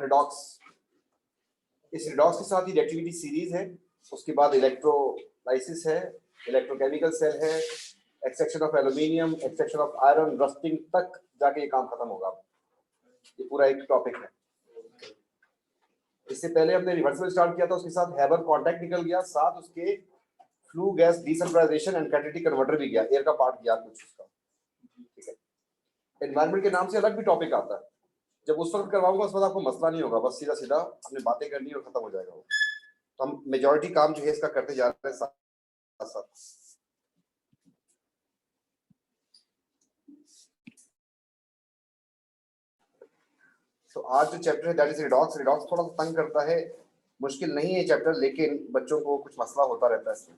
Redox. इस redox के साथ ही रिएक्टिविटी सीरीज है, उसके बाद इलेक्ट्रोलाइसिस है, इलेक्ट्रोकेमिकल सेल है, extraction of aluminium, extraction of iron, rusting तक जाके ये काम खत्म होगा। ये पूरा एक टॉपिक है। इससे पहले हमने रिवर्सल स्टार्ट किया था, उसके साथ हैबर कॉन्टैक्ट निकल गया, साथ उसके flue gas desulphurisation and catalytic converter भी गया, एयर का पार्ट गया कुछ उसका। ठीक है, एनवायरनमेंट के नाम से अलग भी टॉपिक आता है, जब उस वक्त करवाऊंगा उस वक्त आपको मसला नहीं होगा, बस सीधा सीधा अपने बातें करनी और खत्म हो जाएगा वो। तो हम मेजॉरिटी काम जो है इसका करते जा रहे हैं साथ साथ। तो आज जो चैप्टर है दैट इज रिडॉक्स। रिडॉक्स थोड़ा सा तंग करता है, मुश्किल नहीं है चैप्टर, लेकिन बच्चों को कुछ मसला होता रहता है इसमें,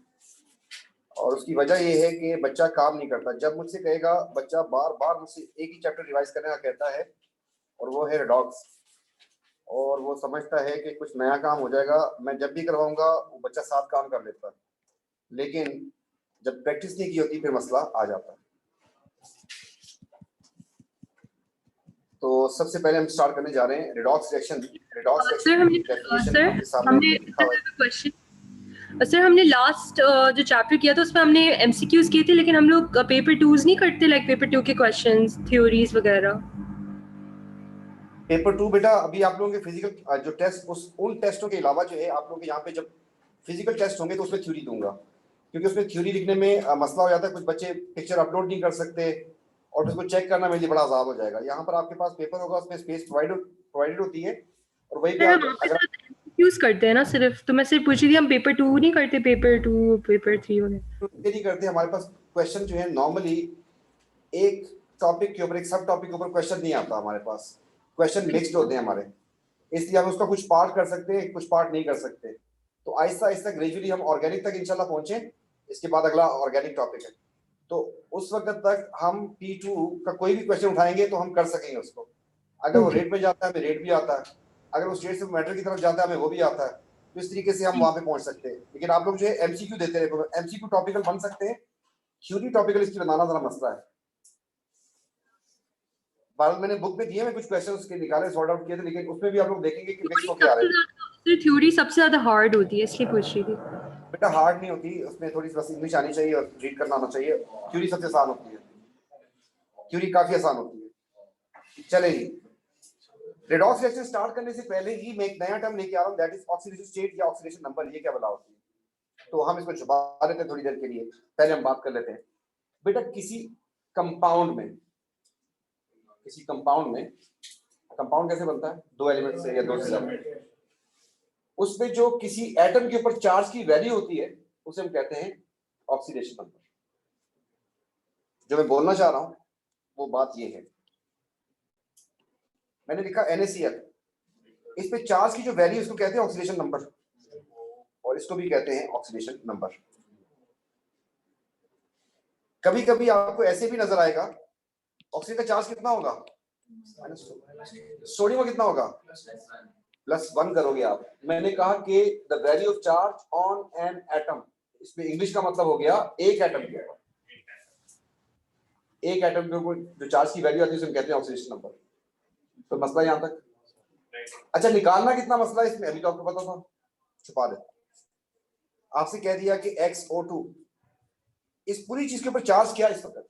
और उसकी वजह ये है कि बच्चा काम नहीं करता। जब मुझसे कहेगा बच्चा बार बार मुझसे एक ही चैप्टर रिवाइज करने का कहता है, और वो है रिडॉक्स, और वो समझता है कि कुछ नया काम हो जाएगा, मैं जब भी करवाऊंगा वो बच्चा 7 काम कर लेता है, लेकिन जब प्रैक्टिस नहीं की होती फिर मसला आ जाता है। तो सबसे पहले हम स्टार्ट करने जा रहे हैं रिडॉक्स रिएक्शन। रिडॉक्स सर हमने लास्ट जो चैप्टर किया था उसमें हमने एमसीक्यूज किए थे, लेकिन हम लोग पेपर 2s नहीं करते, लाइक पेपर 2 के क्वेश्चंस, थ्योरीज वगैरह। पेपर 2 बेटा अभी आप लोगों के फिजिकल जो टेस्ट, उन टेस्टों के अलावा जो है आप लोगों के यहाँ पे जब फिजिकल टेस्ट होंगे तो उसमें थ्योरी दूंगा, क्योंकि उसमें थ्योरी लिखने में मसला हो जाता है, कुछ बच्चे पिक्चर अपलोड नहीं कर सकते और उसको चेक करना मेरे लिए बड़ा आजाद हो जाएगा। यहाँ पर आपके पास पेपर होगा, उसमें स्पेस प्रोवाइडेड होती है, और वही पे अगर यूज करते हैं ना सिर्फ, तो मैं सिर्फ पूछ रही थी हम पेपर 2 नहीं करते, पेपर 2 पेपर 3 वगैरह नहीं करते। हमारे पास क्वेश्चन जो है नॉर्मली एक टॉपिक के ऊपर, एक सब टॉपिक के ऊपर क्वेश्चन नहीं आता हमारे पास, क्वेश्चन मिक्स्ड होते हैं हमारे, इसलिए हम उसका कुछ पार्ट कर सकते हैं, कुछ पार्ट नहीं कर सकते। तो आहिस्ता आहिस्ता ग्रेजुअली हम ऑर्गेनिक तक इंशाल्लाह पहुंचे, इसके बाद अगला ऑर्गेनिक टॉपिक है, तो उस वक्त तक हम P2 का कोई भी क्वेश्चन उठाएंगे तो हम कर सकेंगे उसको। अगर वो रेट में जाता है हमें रेट भी आता है, अगर वो स्टेट से मैटर की तरफ जाता है हमें वो भी आता है, तो इस तरीके से हम वहां पे पहुंच सकते हैं। लेकिन आप लोग जो है एमसीक्यू देते रहे, एमसीक्यू टॉपिकल बन सकते हैं, थ्योरी टॉपिकल इसकी बनाना जरा मसला है। बार मैंने बुक में दिए, मैं कुछ क्वेश्चन उसके निकाले, सॉर्ट आउट किए थे, लेकिन उसमें भी आप लोग देखेंगे कि मिक्स होके आ रहे हैं। थ्योरी सबसे ज्यादा हार्ड होती है, इसलिए पूछ रही थी। बेटा हार्ड नहीं होती, उसमें थोड़ी सी बस इंग्लिश आनी चाहिए और रीड करना आना चाहिए। थ्योरी सबसे आसान होती है, थ्योरी काफी आसान होती है। चलेगी, रिडॉक्स रिएक्शन स्टार्ट करने से पहले ही मैं एक नया टर्म लेके आ रहा हूं, दैट इज ऑक्सीडेशन स्टेट या ऑक्सीडेशन नंबर। ये क्या बला होती है, तो हम इसको छुपा लेते हैं थोड़ी देर के लिए, पहले हम बात कर लेते हैं। बेटा किसी कंपाउंड में, कंपाउंड कैसे बनता है, 2 एलिमेंट से या 2 से ज्यादा, उसमें जो किसी एटम के ऊपर चार्ज की वैल्यू होती है उसे हम कहते हैं ऑक्सीडेशन नंबर। जो मैं बोलना चाह रहा हूं वो बात ये है, मैंने लिखा NaCl, इस पे चार्ज की जो वैल्यू इसको कहते हैं ऑक्सीडेशन नंबर, और इसको भी कहते हैं ऑक्सीडेशन नंबर। कभी कभी आपको ऐसे भी नजर आएगा ऑक्सीजन का चार्ज कितना होगा, सोडियम का कितना होगा, +1 करोगे आप। मैंने कहा कि the value of charge on an atom, इसमें इंग्लिश का मतलब हो गया एक एटम के ऊपर, एक एटम के ऊपर जो चार्ज की वैल्यू आती है उसे हम कहते हैं ऑक्सीडेशन नंबर। तो मसला यहां तक। अच्छा निकालना कितना मसला है इसमें, अभी तो आपको पता था, छुपा दे। आपसे कह दिया कि XO2, इस पूरी चीज के ऊपर चार्ज क्या है इस वक्त,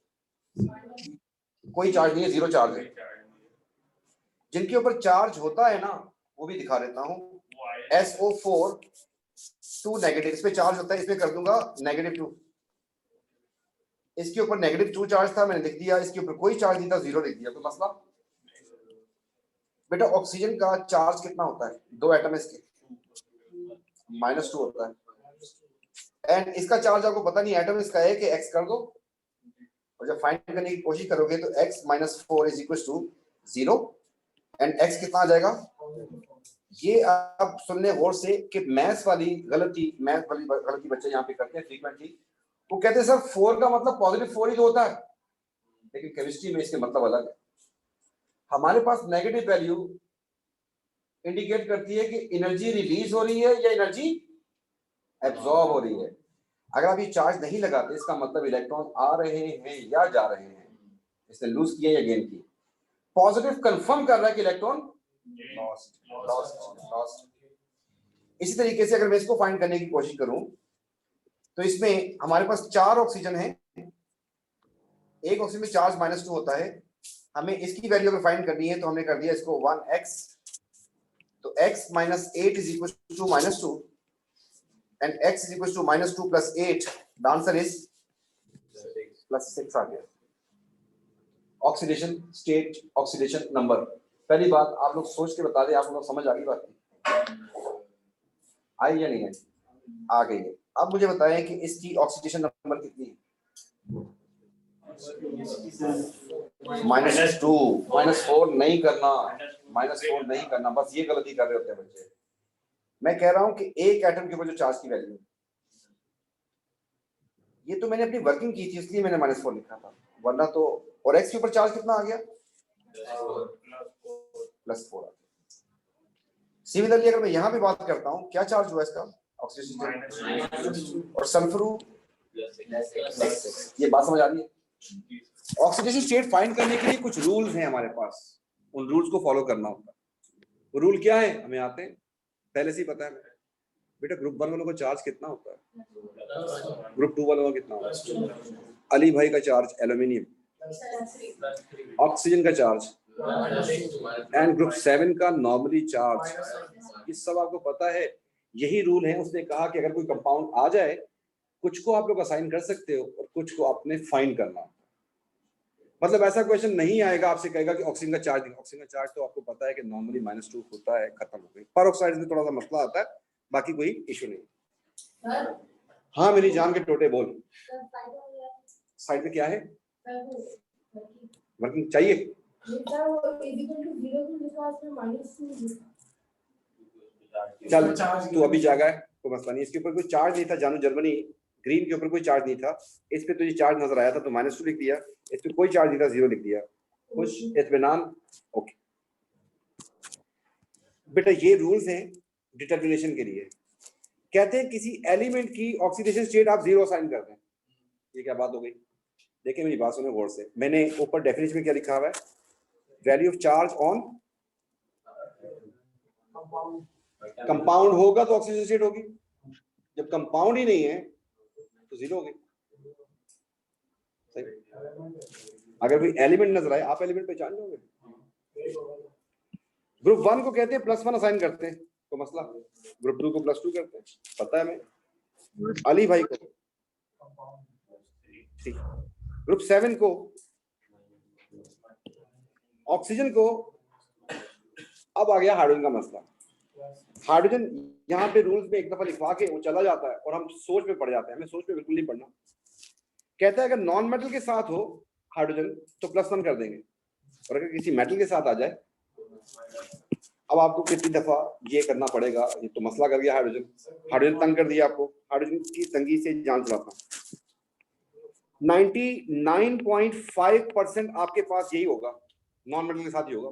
कोई चार्ज नहीं है, 0 चार्ज है। जिनके ऊपर चार्ज होता है ना वो भी दिखा देता हूं, SO4 2 नेगेटिव, इस पे चार्ज होता है, इसमें कर दूंगा -2। इसके ऊपर -2 चार्ज था, मैंने लिख दिया, इसके ऊपर कोई चार्ज नहीं था, 0 लिख दिया, कोई मसला। बेटा ऑक्सीजन का चार्ज कितना होता है, 2 एटम इसके, -2 होता है, एंड इसका चार्ज आपको पता नहीं, एटम इसका है कि X कर दो, और जब फाइंड करने की कोशिश करोगे तो X - 4 = 0, एंड X कितना आ जाएगा। ये आप सुनने गौर से कि मैथ्स वाली गलती बच्चे यहाँ पे करते हैं फ्रीक्वेंटली, वो कहते हैं सर 4 का मतलब +4 ही तो होता है, लेकिन केमिस्ट्री में इसके मतलब अलग है। हमारे पास नेगेटिव वैल्यू इंडिकेट करती है कि एनर्जी रिलीज हो रही है या एनर्जी एब्जॉर्ब हो रही है। अगर आप ये चार्ज नहीं लगाते इसका मतलब इलेक्ट्रॉन आ रहे हैं या जा रहे हैं, इसने लूज किया या गेन किया। पॉजिटिव कंफर्म कर रहा है कि इलेक्ट्रॉन लॉस्ट। इसी तरीके से अगर मैं इसको फाइंड करने की कोशिश करूं तो इसमें हमारे पास 4 ऑक्सीजन है, एक ऑक्सीजन में चार्ज -2 होता है। हमें इसकी वैल्यू अगर फाइंड करनी है तो हमने कर दिया इसको 1x, तो x - 8 is equal to -2 and x is equal to -2 plus 8, the answer is +6 आ गया। Oxidation state, oxidation number. पहली बात आप लोग सोच के बता दें, आप लोग समझ आ गई बात आई या नहीं आई? आ गई है। अब मुझे बताएं कि इसकी ऑक्सीडेशन नंबर कितनी है? -2, -4 नहीं करना, -4 नहीं करना, बस ये गलती कर रहे होते हैं बच्चे। मैं कह रहा हूं कि एक एटम के ऊपर जो चार्ज की वैल्यू, ये तो मैंने अपनी वर्किंग की थी इसलिए मैंने -4 लिखा था, वरना तो। और एक्स के ऊपर चार्ज कितना आ गया? +4 आ गया। सिमिलरली अगर मैं यहाँ पे बात करता हूँ, क्या चार्ज हुआ इसका ऑक्सीडेशन, और सल्फर, ये बात समझ आ रही है? ऑक्सीडेशन स्टेट फाइंड करने के लिए कुछ रूल्स हैं हमारे पास, उन रूल्स को फॉलो करना होता है। वो रूल क्या है हमें आते हैं, पहले से ही पता है बेटा। ग्रुप 1 वालों का चार्ज कितना होता है, ग्रुप 2 वालों का कितना होता है? अली भाई का चार्ज एल्यूमिनियम, ऑक्सीजन का चार्ज, एंड ग्रुप 7 का नॉर्मली चार्ज। ये सब आपको पता है, यही रूल है। उसने कहा कि अगर कोई कंपाउंड आ जाए, कुछ को आप लोग असाइन कर सकते हो और कुछ को आपने फाइंड करना। मतलब ऐसा क्वेश्चन नहीं आएगा आपसे कहेगा कि ऑक्सीजन का चार्ज, ऑक्सीजन का चार्ज तो आपको पता है कि नॉर्मली -2 होता है, खत्म हो गई। पेरोक्साइड में थोड़ा सा मसला आता है, बाकी कोई इशू नहीं। हाँ मेरी जान के टोटे बोल, साइड में क्या है? वर्किंग चाहिए। चल तू अभी जागा है तो मसला नहीं। इसके ऊपर कोई चार्ज नहीं था जानू, जर्मनी ग्रीन के ऊपर कोई चार्ज नहीं था। इस पे तुझे चार्ज नजर आया था तो -2 लिख दिया, इस पे कोई चार्ज नहीं था 0 लिख दिया। खुश, इत्मीनान, ओके बेटा। ये रूल्स हैं डिटर्मिनेशन के लिए। कहते हैं किसी एलिमेंट की ऑक्सीडेशन स्टेट आप 0 असाइन कर दें। ये क्या बात हो गई? देखिए मेरी बात सुनो गौर से। मैंने ऊपर डेफिनेशन में क्या लिखा हुआ है? Value of charge on compound होगा तो ऑक्सीजन स्टेट होगी, जब कंपाउंड ही नहीं है तो 0 होगी। सही? अगर कोई एलिमेंट नजर आए, आप एलिमेंट पहचान लोगे। ग्रुप 1 को कहते हैं +1 असाइन करते हैं तो मसला, ग्रुप 2 को +2 करते हैं, पता है हमें। अली भाई को ठीक, ग्रुप 7 को, ऑक्सीजन को। अब आ गया हाइड्रोजन का मसला। हाइड्रोजन यहाँ पे रूल्स में एक दफा लिखवा के वो चला जाता है और हम सोच में पड़ जाते हैं। हमें सोच में बिल्कुल नहीं पढ़ना। कहता है अगर नॉन मेटल के साथ हो हाइड्रोजन तो +1 कर देंगे, और अगर किसी मेटल के साथ आ जाए, अब आपको कितनी दफा ये करना पड़ेगा, ये तो मसला कर गया हाइड्रोजन। हाइड्रोजन तंग कर दिया आपको। हाइड्रोजन की तंगी से जान चलाता हूं। 99.5% आपके पास यही होगा, नॉन मेटल के साथ ही होगा।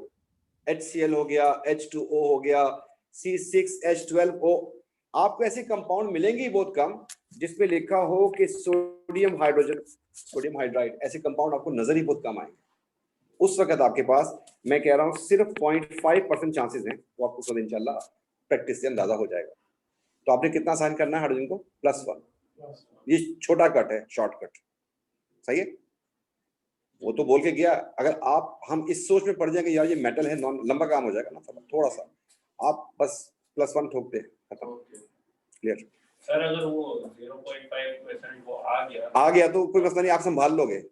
HCl हो गया, H2O हो गया, C6H12O। आपको ऐसे कंपाउंड मिलेंगे ही बहुत कम जिसमें लिखा हो कि सोडियम हाइड्रोजन, सोडियम हाइड्राइड। ऐसे कंपाउंड आपको नजर ही बहुत कम आएंगे। उस वक्त आपके पास, मैं कह रहा हूं, सिर्फ 0.5% चांसेस हैं। वो आपको कल इंशाल्लाह प्रैक्टिस से अंदाजा हो जाएगा। तो आपने कितना साइन करना है हाइड्रोजन को? +1। ये छोटा कट है, शॉर्टकट। सही है? वो तो बोल के गया। अगर हम इस सोच में पड़ जाएंगे यार ये मेटल है, नॉन, लंबा काम हो जाएगा ना। थोड़ा सा आप बस +1 ठोकते हैं, खत्म। Clear sir? अगर वो 0.5% वो आ गया तो कोई मसला नहीं, आप संभाल लोगे।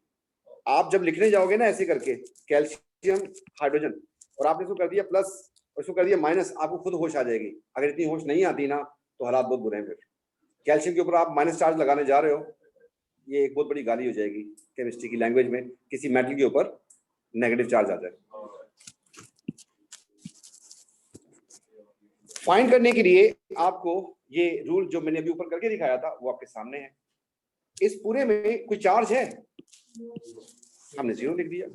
आप जब लिखने जाओगे ना ऐसे करके, कैल्शियम हाइड्रोजन, और आपने इसको कर दिया प्लस और इसको कर दिया माइनस, आपको खुद होश आ जाएगी। अगर इतनी होश नहीं आती ना तो हालात बहुत बुरे हैं। फिर कैल्शियम के ऊपर आप माइनस चार्ज लगाने जा रहे हो, ये एक बहुत बड़ी गाली हो जाएगी केमिस्ट्री की लैंग्वेज में। किसी मेटल के ऊपर नेगेटिव चार्ज आ जाए। फाइंड करने के लिए आपको ये रूल जो मैंने अभी ऊपर करके दिखाया था वो आपके सामने है। इस पूरे में कोई चार्ज है? हमने 0 लिख दिया।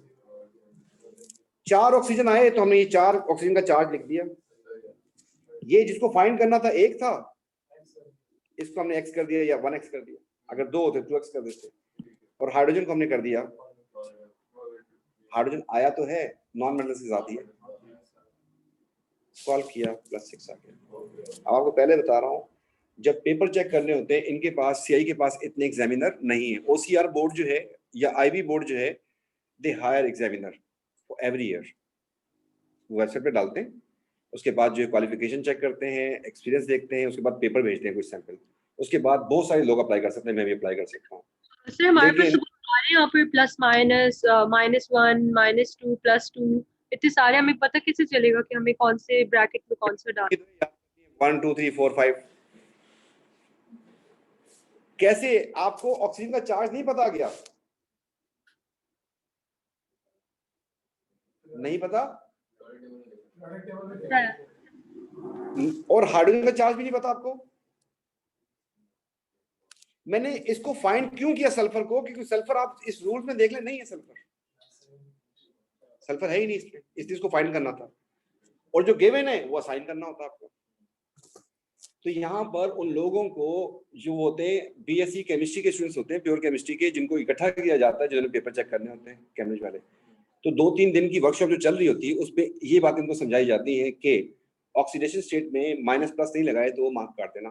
4 ऑक्सीजन आए तो हमने ये 4 ऑक्सीजन का चार्ज लिख दिया। ये जिसको फाइंड करना था 1 था, इसको हमने x कर दिया या 1x कर दिया। अगर 2 होते 2x कर देते। और हाइड्रोजन को हमने कर दिया, हाइड्रोजन आया तो है, नॉन मेटल के साथ ही है। सॉल्व किया +6 आ गया। अब आपको पहले बता रहा हूँ, जब पेपर चेक करने होते हैं इनके पास, सीआई के पास इतने एग्जामिनर नहीं है। ओसीआर बोर्ड जो है या आईबी बोर्ड जो है, they hire examiner for every year, website पे डालते हैं, उसके बाद जो क्वालिफिकेशन चेक करते हैं, एक्सपीरियंस देखते हैं, उसके बाद पेपर भेजते हैं कुछ सैंपल, उसके बाद बहुत सारे लोग अप्लाई कर सकते हैं, मैं भी अप्लाई कर सकता हूँ। सर हमारे पास लेकिन तो सारे यहाँ पे +, -1, -2, +2 इतने सारे, हमें पता कैसे चलेगा कि हमें कौन से ब्रैकेट में कौन सा डालना? 1 2 3 4 5 कैसे आपको ऑक्सीजन का चार्ज नहीं पता गया? नहीं पता? और हाइड्रोजन का चार्ज भी नहीं पता आपको? मैंने इसको फाइंड क्यों किया सल्फर को? क्योंकि सल्फर आप इस रूल्स में देख ले, नहीं है सल्फर है ही नहीं इसमें, इसलिए इसको फाइंड करना था, और जो गिवन है वो असाइन करना होता आपको। तो यहाँ पर उन लोगों को जो होते हैं बीएससी केमिस्ट्री के स्टूडेंट्स होते हैं, प्योर केमिस्ट्री के, जिनको इकट्ठा किया जाता है, जिन्होंने पेपर चेक करने होते हैं केमिस्ट्री वाले, तो 2-3 दिन की वर्कशॉप जो चल रही होती है उसपे ये बात इनको समझाई जाती है कि ऑक्सीडेशन स्टेट में माइनस प्लस नहीं लगाए तो वो मार्क्स काट देना।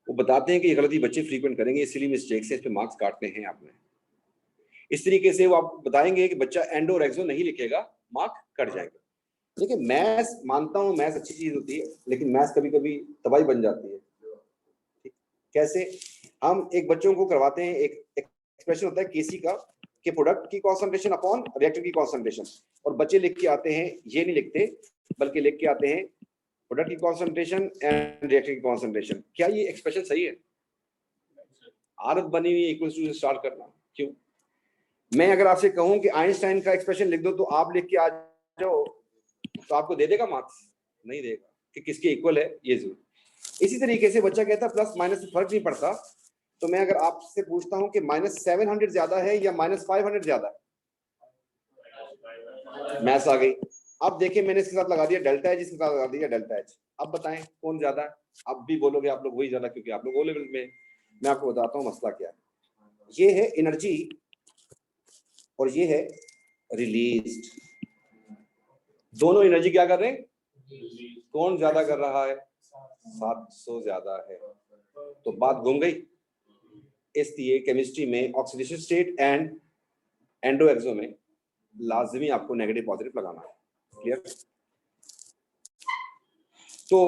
वो बताते हैं कि ये गलती बच्चे फ्रीक्वेंट करेंगे, इसलिए मिस्टेक से इस पे मार्क्स काटते हैं आपने। इस तरीके से वो आप बताएंगे कि बच्चा एंडो और एक्सो नहीं लिखेगा, मार्क कट जाएंगे। देखिए मैथ्स, मानता हूँ मैथ्स अच्छी चीज होती है, लेकिन मैथ्स कभी कभी तबाही बन जाती है। कैसे? हम एक बच्चों को करवाते हैं, एक एक्सप्रेशन होता है केसी का, कि प्रोडक्ट की कॉन्सेंट्रेशन अपॉन रिएक्टर की कॉन्सेंट्रेशन, और बच्चे लिख के आते हैं, ये नहीं लिखते बल्कि लिख के आते हैं प्रोडक्ट की कॉन्सेंट्रेशन एंड रिएक्टर की कॉन्सेंट्रेशन। क्या ये एक्सप्रेशन सही है? आदत बनी हुई है इक्वल टू से स्टार्ट करना। क्यों? मैं अगर आपसे कहूं कि आइंस्टाइन का एक्सप्रेशन लिख दो तो आप लिख के आ जाओ, तो आपको दे देगा मार्क्स? नहीं देगा, कि किसके इक्वल है ये जरूर। इसी तरीके से बच्चा कहता प्लस माइनस से फर्क नहीं पड़ता, तो मैं अगर आपसे पूछता हूं कि -700 ज्यादा है या -500 ज्यादा है, मैथ्स आ गई। अब देखिए मैंने इसके साथ लगा दिया डेल्टा एच, इसके साथ लगा दिया डेल्टा एच, अब बताएं कौन ज्यादा है? अब भी बोलोगे आप लोग वही ज्यादा, क्योंकि आप लोग ओ लेवल में। मैं आपको बताता हूँ मसला क्या है। ये है एनर्जी और ये है रिलीज्ड, दोनों एनर्जी क्या कर रहे हैं? कौन ज्यादा कर रहा है? 700 ज्यादा है। तो बात घूम गई। इसलिए केमिस्ट्री में ऑक्सीडेशन स्टेट एंड एंडो एक्सो में लाजमी आपको नेगेटिव पॉजिटिव लगाना है। क्लियर? तो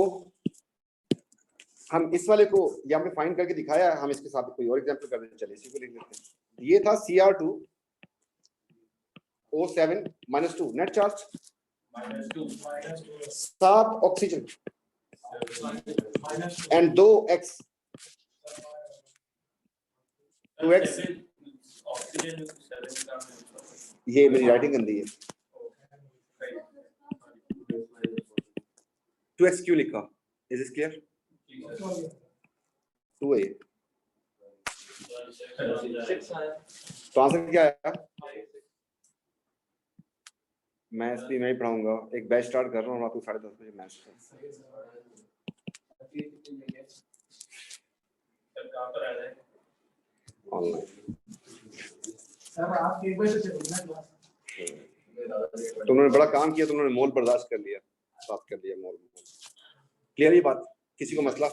हम इस वाले को यहाँ पे फाइंड करके दिखाया है, हम इसके साथ कोई और एग्जांपल कर दें। चलिए इसी को लिख लेते हैं। ये था Cr2O7 -2 net charge, -2 7 oxygen and 2 X 2X। Oxygen 7 का ये मेरी राइटिंग गंदी है, 2X क्यों लिखा? Is this clear? 2 है। तो आंसर क्या आया? मैथ्स भी मैं ही पढ़ाऊंगा, एक बैच स्टार्ट कर रहा हूँ रात को 10:30 बजे मैथ्स का। कहाँ पर आ रहा है? ऑनलाइन। तो उन्होंने बड़ा काम किया, तो उन्होंने मोल बर्दाश्त कर लिया, साफ कर लिया मोल। क्लियर ये बात? किसी को मसला?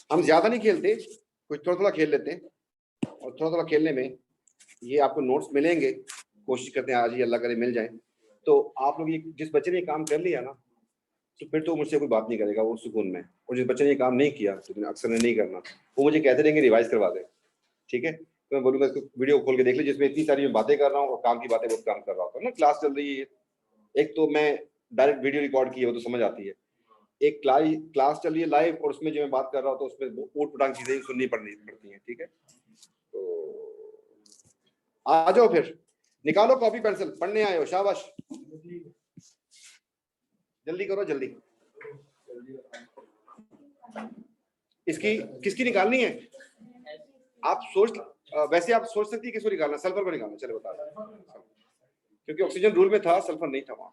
हम ज्यादा नहीं खेलते, कुछ थोड़ा थोड़ा खेल लेते हैं, और थोड़ा थोड़ा खेलने में ये आपको नोट्स मिलेंगे, कोशिश करते हैं आज ही अल्लाह करे मिल जाए। तो आप लोग ये, जिस बच्चे ने काम कर लिया ना, तो फिर तो मुझसे कोई बात नहीं करेगा, वो सुकून में। और जिस बच्चे ने ये काम नहीं किया, तो अक्सर ने नहीं करना, वो मुझे कहते रहेंगे रिवाइज करवा दे। ठीक है? तो मैं बोलूंगा इसको वीडियो खोल के देख ले, जिसमें इतनी सारी मैं बातें कर रहा हूँ और काम की बातें बहुत काम कर रहा हूँ ना। क्लास चल रही है, एक तो मैं डायरेक्ट वीडियो रिकॉर्ड की है, वो तो समझ आती है। एक क्लास चल रही है लाइव, और उसमें जो मैं बात कर रहा हूँ तो उसमें ऊट पटांग चीजें सुननी पड़ती हैं। ठीक है? तो आ जाओ फिर, निकालो कॉपी पेंसिल, पढ़ने आए हो, शाबाश, जल्दी करो जल्दी। इसकी किसकी निकालनी है? आप सोच, वैसे आप सोच सकती है किसको निकालना? सल्फर को निकालना। चले बता दो, क्योंकि ऑक्सीजन रूल में था, सल्फर नहीं था वहां।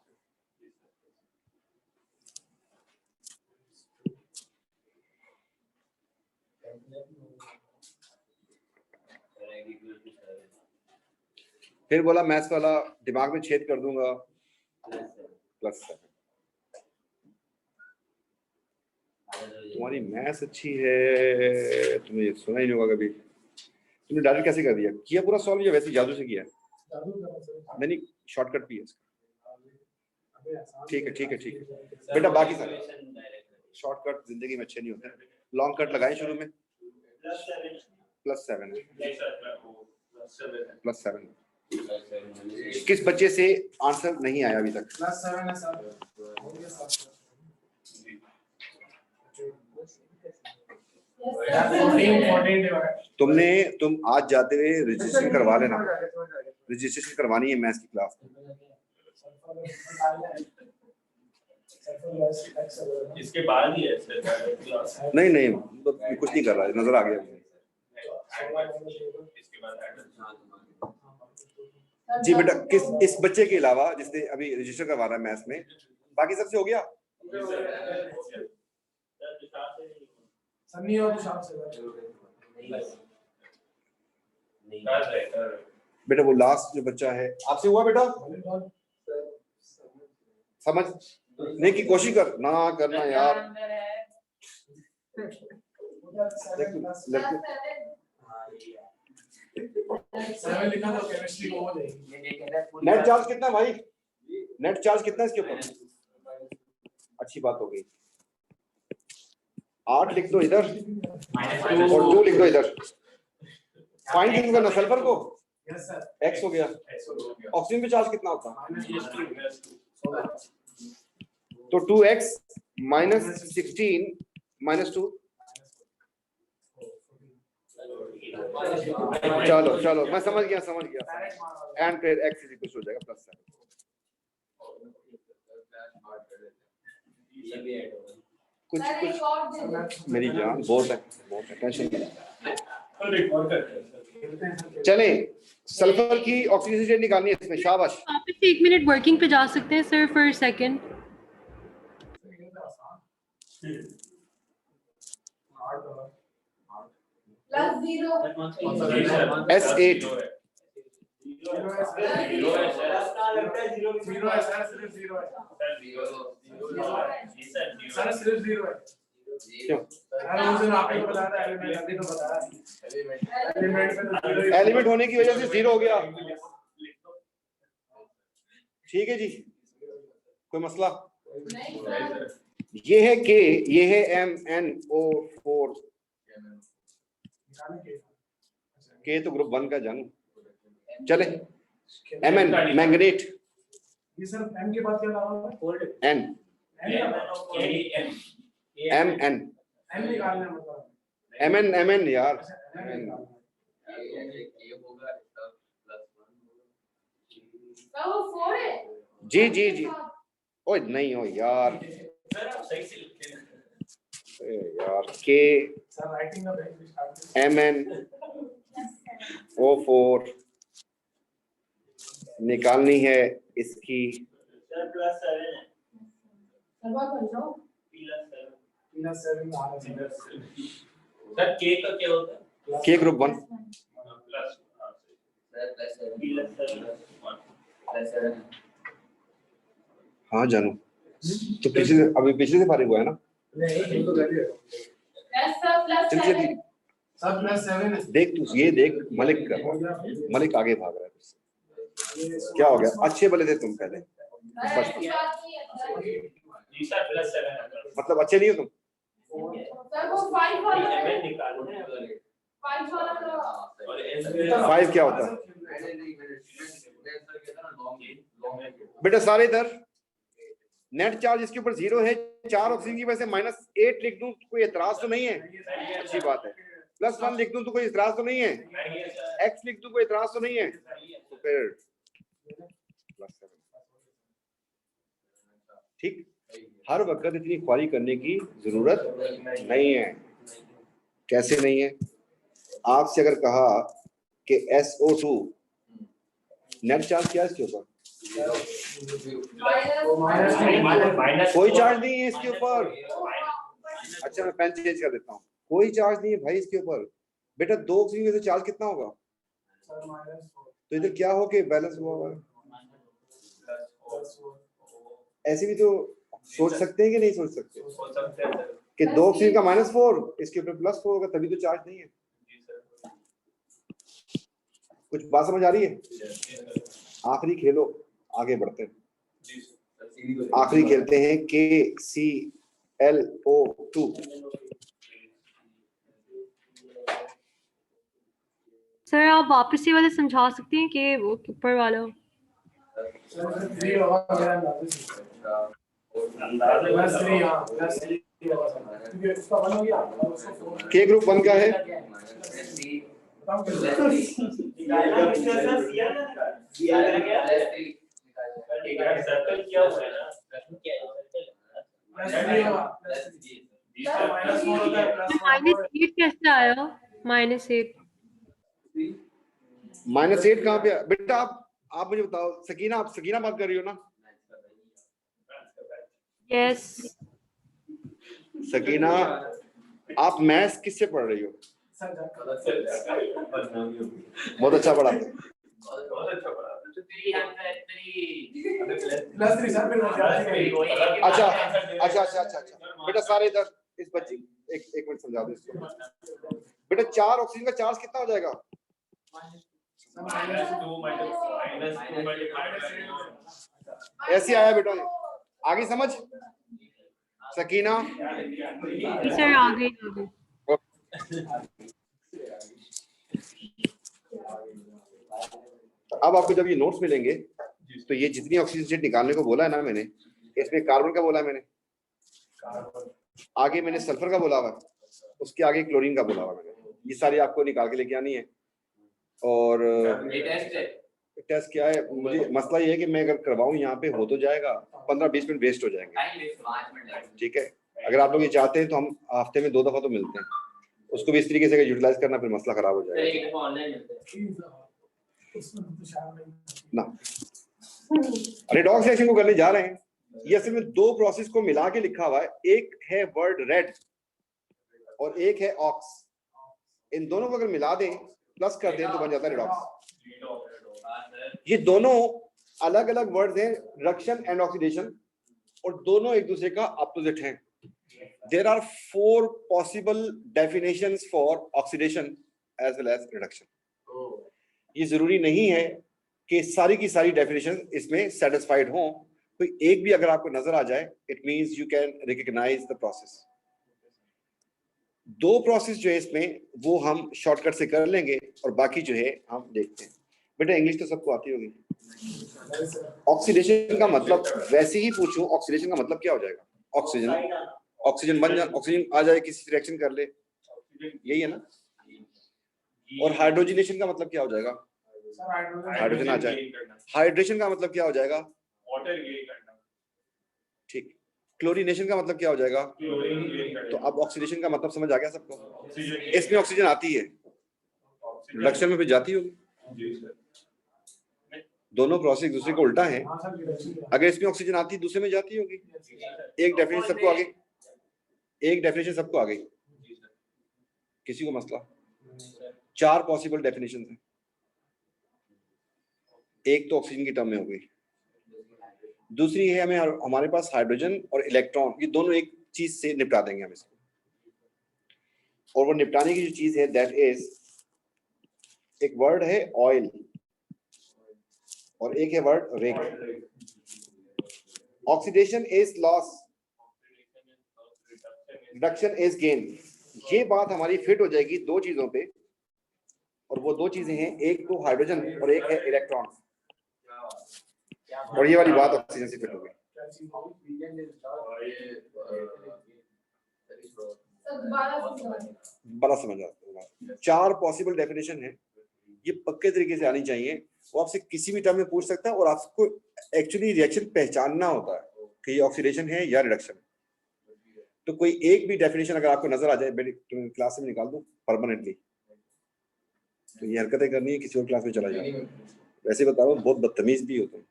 फिर बोला मैथ्स वाला दिमाग में छेद कर दूंगा, +7। तुम्हारी मैथ्स अच्छी है, तुमने ये सुना ही नहीं होगा कभी। तुमने डायरेक्ट कैसे कर दिया? किया पूरा सॉल्व या वैसे जादू से किया? नहीं, शॉर्टकट भी है इसका। ठीक है ठीक है ठीक है बेटा, बाकी सारे शॉर्टकट जिंदगी में अच्छे नहीं होते। लॉन्ग कट लगाएं शुरू में। +7 +7। किस बच्चे से आंसर नहीं आया अभी तक? +7 है सर। तुम आज जाते हुए रजिस्ट्रेशन करवा लेना। रजिस्ट्रेशन करवानी है मैथ्स की क्लास। इसके बाद ही है क्लास। नहीं नहीं, कुछ नहीं कर रहा है, नजर आ गया मुझे। इसके बाद जी बेटा, किस इस बच्चे के अलावा जिसने अभी रजिस्टर करवाना है मैथ्स में, बाकी सबसे हो गया? सन्नी और तुषार से बेटा वो लास्ट जो बच्चा है आपसे हुआ बेटा? समझने की कोशिश कर ना करना यार। नेट चार्ज कितना भाई? नेट चार्ज कितना इसके ऊपर? अच्छी बात हो गई। 8 लिख दो इधर और 2 लिख दो इधर। फाइंड कितना करना? सल्फर को x हो गया। ऑक्सीजन पे चार्ज कितना होता? तो 2x - 16 - 2। चलो चलो मैं समझ गया। एंड फिर x इक्वल हो जाएगा +7। कुछ मेरी जान बहुत है टेंशन नहीं। चले सल्फर की ऑक्सीजन स्टेट निकालनी है इसमें। शाबाश। आप 1 मिनट वर्किंग पे जा सकते हैं sir for second. S8 element होने की वजह से 0 हो गया। ठीक है जी, कोई मसला? ये है K, ये है MnO4। K तो ग्रुप 1 का जानू। चले Mn मैंगनेट। ये सर M के बाद क्या लगा? N Mn M निकालना मतलब Mn यार। जी जी जी। ओए नहीं हो यार यार। K सर राइटिंग का MnO4 निकालनी है इसकी। सर K का क्या होता है? K group 1। हाँ जानू, तो पिछले से फारिग हुआ है ना? नहीं तो कर चल सब +7 है। देख तू ये देख, मलिक कर रहा है, मलिक आगे भाग रहा है तुझसे। क्या हो गया? अच्छे भले थे तुम पहले, मतलब अच्छे नहीं हो तुम? फाइव क्या होता है बेटा? सारे इधर नेट चार्ज इसके ऊपर 0 है। 4 ऑक्सीजन की वजह से -8 लिख दूं तो कोई एतराज तो नहीं है? अच्छी बात है। +1 लिख दूं तो कोई एतराज तो नहीं है? x लिख दूं कोई एतराज तो नहीं है? तो फिर +7। ठीक, हर वक्त इतनी ख्वारी करने की जरूरत नहीं है। कैसे नहीं है? आपसे अगर कहा कि SO2 नेट चार्ज क्या है इसके ऊपर? कोई चार्ज नहीं है इसके ऊपर। अच्छा मैं पेन चेंज कर देता हूँ। कोई चार्ज नहीं है भाई इसके ऊपर। बेटा 2 ऑक्सीजन में से चार्ज कितना होगा? तो इधर क्या हो के बैलेंस हुआ हुआ है? ऐसे भी तो सोच सकते हैं कि नहीं सोच सकते? कि 2 ऑक्सीजन का -4 इसके ऊपर +4 होगा, तभी तो चार्ज नहीं है। जी सर। कुछ बात समझ आ रही है? जी सर। आखिरी खेलो, आगे बढ़ते हैं। जी सर। आखिरी खेलते हैं KClO2। सर आप वापस से वाला समझा सकते हैं कि वो ऊपर वाला? सर 3 होगा मेरा अंदाजा +3 हां +3 होगा सर, क्योंकि उसका 1 हो गया और उसका 4 K ग्रुप 1 का है सर्कल किया हुआ है ना, +3 होगा -4 होता है +1 -8 कैसे आया? -8 -8 कहाँ पे है? बेटा आप मुझे बताओ, सकीना, आप सकीना बात कर रही हो ना? यस। सकीना, आप मैथ्स किससे पढ़ रही हो? सर बहुत अच्छा पढ़ाते हैं। +3 सर फिर अच्छा अच्छा अच्छा अच्छा अच्छा बेटा सारे इधर, इस बच्ची एक मिनट समझा दो इसको। बेटा 4 ऑक्सीजन का चार्ज कितना हो जाएगा? ऐसे आया बेटा, आगे समझ सकीना। सर आ गई। अब आपको जब ये नोट्स मिलेंगे तो ये जितनी ऑक्सीजन स्टेट निकालने को बोला है ना मैंने, इसमें कार्बन का बोला है मैंने, आगे मैंने सल्फर का बोला हुआ, उसके आगे क्लोरीन का बोला हुआ मैंने। ये सारी आपको निकाल के लेके आनी है। और टेस्ट क्या है, मुझे मसला ये है कि मैं अगर करवाऊं यहाँ पे हो तो जाएगा, 15-20 मिनट वेस्ट हो जाएंगे। ठीक है, अगर आप लोग ये चाहते हैं तो हम हफ्ते में 2 दफा तो मिलते हैं, उसको भी इस तरीके से यूटिलाइज करना, फिर मसला खराब हो जाएगा ना। रेडॉक्स रिएक्शन को करने जा रहे हैं। ये असल में 2 प्रोसेस को मिला के लिखा हुआ है, एक है वर्ड रेड और एक है ऑक्स। इन दोनों को अगर मिला दें, प्लस कर दें, तो बन जाता है रेडॉक्स। ये दोनों अलग अलग वर्ड्स हैं, रिडक्शन एंड ऑक्सीडेशन, और दोनों एक दूसरे का अपोजिट हैं। There are 4 possible definitions for oxidation as well as reduction. ये जरूरी नहीं है कि सारी की सारी डेफिनेशन इसमें सेटिस्फाइड हों, कोई एक भी अगर आपको नजर आ जाए, it means you can recognise the process. 2 process जो है इसमें वो हम शॉर्टकट से कर लेंगे और बाकी जो है हम देखते हैं। बेटा इंग्लिश तो सबको आती होगी। ऑक्सीडेशन का मतलब वैसे ही पूछूं, ऑक्सीडेशन का मतलब क्या हो जाएगा? ऑक्सीजन बन जाए, ऑक्सीजन आ जाए, किसी रिएक्शन कर ले, यही है ना। और हाइड्रोजनेशन का मतलब क्या हो जाएगा? हाइड्रोजन आ जाए। हाइड्रेशन का मतलब क्या हो जाएगा? वाटर गेन करना। ठीक। क्लोरीनेशन का मतलब क्या हो जाएगा? क्लोरीन गेन करना। तो अब ऑक्सीडेशन का मतलब समझ आ गया सबको? ऑक्सीजन इसमें ऑक्सीजन आती है, रिडक्शन में भी जाती होगी। जी सर। दोनों प्रोसेस एक दूसरे को उल्टा है। अगर इसमें ऑक्सीजन आती, दूसरे में जाती होगी। एक डेफिनेशन सबको आ गई, एक डेफिनेशन सबको आ गई, किसी को मसला? 4 पॉसिबल डेफिनेशन है। एक तो ऑक्सीजन की टर्म में हो गई, दूसरी है हमें हमारे पास हाइड्रोजन और इलेक्ट्रॉन, ये दोनों एक चीज से निपटा देंगे हम इसको। और वो निपटाने की जो चीज है दैट इज, एक वर्ड है ऑयल और एक है word rig. Oxidation is loss, reduction is gain. ये बात हमारी फिट हो जाएगी 2 चीजों पे, और वो 2 चीजें हैं, एक तो हाइड्रोजन और एक है इलेक्ट्रॉन। और ये वाली बात ऑक्सीजन से फिट हो गई। बड़ा समझ आता है। 4 पॉसिबल डेफिनेशन है, ये पक्के तरीके से आनी चाहिए। वो आपसे किसी भी टर्म में पूछ सकता है, और आपको एक्चुअली रिएक्शन पहचानना होता है कि ये ऑक्सीडेशन है या रिडक्शन है। तो कोई एक भी डेफिनेशन अगर आपको नजर आ जाए, मैं क्लास में निकाल दूं परमानेंटली, तो ये हरकतें करनी है, किसी और क्लास में चला जाए। वैसे बता रहा हूँ, बहुत बदतमीज भी होते हैं।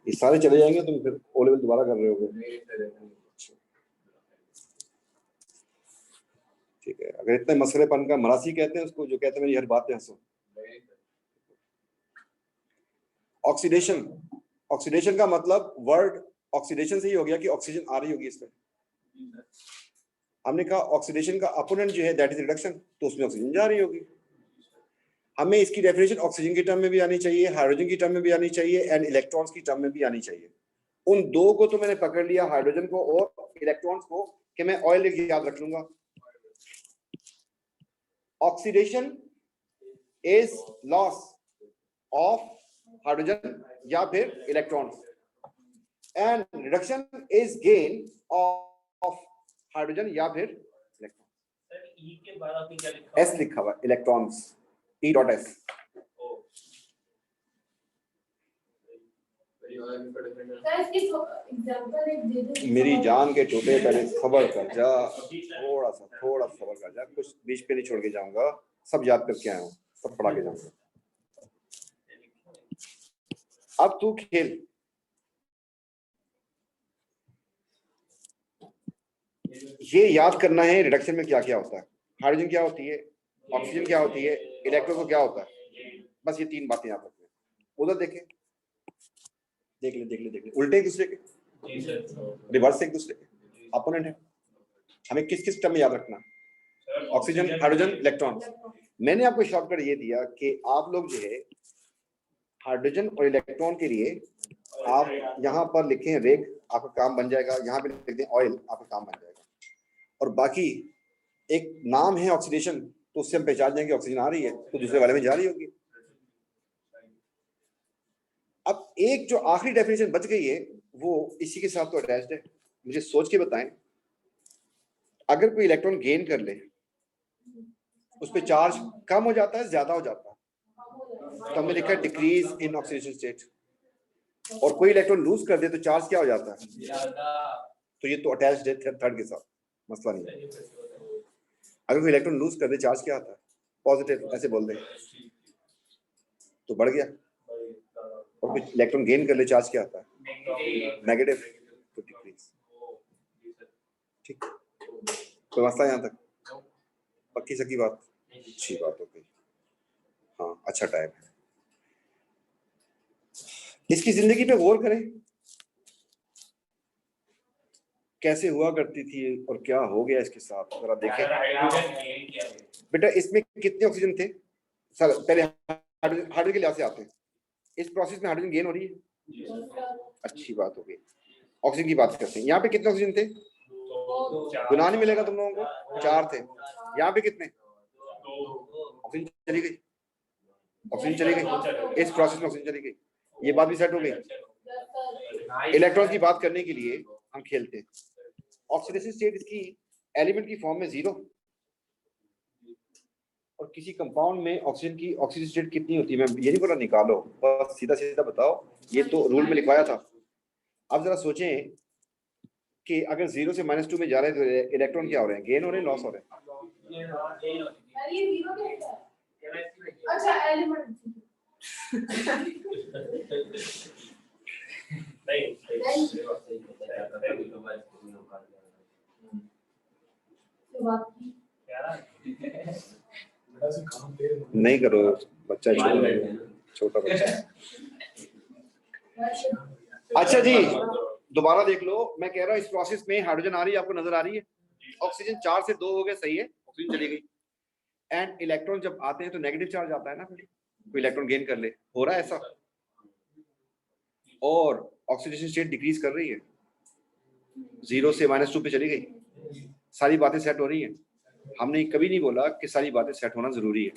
ये सारे चले जाएंगे, तुम फिर ओ लेवल दोबारा कर रहे होगे। ठीक है, अगर इतने मसलेपन का, मरासी कहते हैं उसको, जो कहते हैं मेरी हर बात पे हंसो। ऑक्सीडेशन, ऑक्सीडेशन का मतलब वर्ड ऑक्सीडेशन से ही हो गया कि ऑक्सीजन आ रही होगी इसमें। हमने कहा ऑक्सीडेशन का अपोनेंट जो है दैट इज रिडक्शन, तो उसमें ऑक्सीजन जा रही होगी। हमें इसकी डेफिनेशन ऑक्सीजन की टर्म में भी आनी चाहिए, हाइड्रोजन की टर्म में भी आनी चाहिए एंड इलेक्ट्रॉन्स की टर्म में भी आनी चाहिए। उन दो को तो मैंने पकड़ लिया, हाइड्रोजन को और इलेक्ट्रॉन्स को, कि मैं ऑयल याद रख लूंगा। Oxidation is loss of hydrogen या फिर electrons and reduction is gain of hydrogen या फिर इलेक्ट्रॉन। सर ई के बाद आपने क्या लिखा? एस लिखा हुआ इलेक्ट्रॉन्स, ई डॉट एस। मेरी जान के टोटे, पहले सबर कर जा, थोड़ा सा सबर कर जा, कुछ बीच पे नहीं छोड़ के जाऊंगा, सब याद करके आया हूँ, सब पढ़ा के जाऊंगा। अब तू खेल, ये याद करना है रिडक्शन में क्या क्या होता है, हाइड्रोजन क्या होती है, ऑक्सीजन क्या होती है, इलेक्ट्रॉन को क्या होता है, बस ये तीन बातें याद रखनी है। उधर देखें, देख ले, उल्टे एक दूसरे के, रिवर्स एक दूसरे के, अपोनेंट है। हमें किस किस टर्म में याद रखना, ऑक्सीजन, हाइड्रोजन, इलेक्ट्रॉन। मैंने आपको शॉर्टकट ये दिया कि आप लोग जो है हाइड्रोजन और इलेक्ट्रॉन के लिए आप यहाँ पर लिखें रेग, आपका काम बन जाएगा, यहाँ पे लिख दें ऑयल, आपका काम बन जाएगा। और बाकी एक नाम है ऑक्सीडेशन, तो उससे हम पहचान जाएंगे ऑक्सीजन आ रही है तो दूसरे वाले में जा रही होगी। अब एक जो आखिरी डेफिनेशन बच गई है वो इसी के साथ तो अटैच्ड है। मुझे सोच के बताएं, अगर कोई इलेक्ट्रॉन गेन कर ले उस पे चार्ज कम हो जाता है, ज्यादा हो जाता है, तो हमने लिखा है डिक्रीज इन ऑक्सीडेशन स्टेट। और कोई इलेक्ट्रॉन लूज कर दे तो चार्ज क्या हो जाता है, तो ये तो अटैच्ड है थर्ड के साथ, मसला नहीं है। अगर कोई इलेक्ट्रॉन लूज कर दे चार्ज क्या आता है, पॉजिटिव, ऐसे बोल दे तो बढ़ गया। और कोई इलेक्ट्रॉन गेन कर ले चार्ज क्या आता है, नेगेटिव, तो डिक्रीज। ठीक, कोई मसला यहाँ तक, पक्की सकी बात, अच्छी बात हो गई। हाँ, अच्छा टाइम है। इसकी जिंदगी पे गौर करें, कैसे हुआ करती थी और क्या हो गया इसके साथ, जरा देखें। बेटा इसमें कितने ऑक्सीजन थे, सर पहले हाइड्रोजन के लिहाज से आते हैं। इस प्रोसेस में हाइड्रोजन गेन हो रही है, अच्छी बात हो गई। ऑक्सीजन की बात करते हैं, यहाँ पे कितने ऑक्सीजन थे, गुना नहीं मिलेगा तुम लोगों को, 4 थे। यहाँ पे कितने, ऑक्सीजन चली गई, ऑक्सीजन चली गई, इस प्रोसेस में ऑक्सीजन चली गई, ये बात भी सेट हो गई। इलेक्ट्रॉन की बात करने के लिए हम खेलते हैं। ऑक्सीडेशन स्टेट इसकी एलिमेंट की फॉर्म में 0, और किसी कंपाउंड में ऑक्सीजन की ऑक्सीडेशन स्टेट कितनी होती है, मैं ये नहीं बोला निकालो, बस सीधा सीधा बताओ, ये तो रूल में लिखवाया था। अब जरा सोचें कि अगर 0 से -2 में जा रहे हैं तो इलेक्ट्रॉन क्या हो रहे हैं, गेन हो रहे हैं, लॉस हो रहे हैं। अच्छा एलिमेंट नहीं करो, बच्चा छोटा बच्चा। अच्छा जी, दोबारा देख लो, मैं कह रहा हूँ इस प्रोसेस में हाइड्रोजन आ रही है, आपको नजर आ रही है, ऑक्सीजन 4 से 2 हो गए, सही है, ऑक्सीजन चली गई। एंड इलेक्ट्रॉन जब आते हैं तो नेगेटिव चार्ज आता है ना, फिर कोई इलेक्ट्रॉन गेन कर ले, हो रहा है ऐसा, और ऑक्सीडेशन स्टेट डिक्रीज कर रही है, 0 से -2 पे चली गई, सारी बातें सेट हो रही हैं। हमने कभी नहीं बोला कि सारी बातें सेट होना जरूरी है,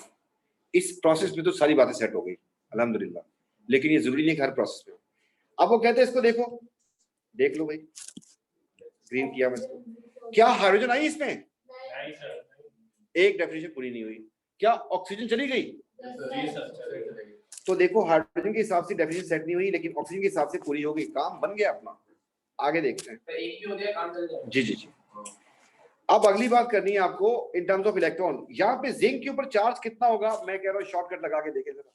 इस प्रोसेस में तो सारी बातें सेट हो गई अल्हम्दुलिल्लाह, लेकिन ये जरूरी नहीं हर प्रोसेस में। अब वो कहते हैं इसको देखो, देख लो भाई, ग्रीन किया मैं इसको, क्या हाइड्रोजन आई इसमें, एक डेफिनेशन पूरी नहीं हुई। क्या ऑक्सीजन चली गई, तो देखो हाइड्रोजन के हिसाब से डेफिनेशन सेट नहीं हुई, लेकिन ऑक्सीजन के हिसाब से पूरी हो गई, काम बन गया अपना। आगे देखते हैं। जी जी जी, अब अगली बात करनी है आपको इन टर्म्स ऑफ इलेक्ट्रॉन। यहाँ पे जिंक के ऊपर चार्ज कितना होगा, मैं कह रहा हूँ शॉर्टकट लगा के देखे जरा।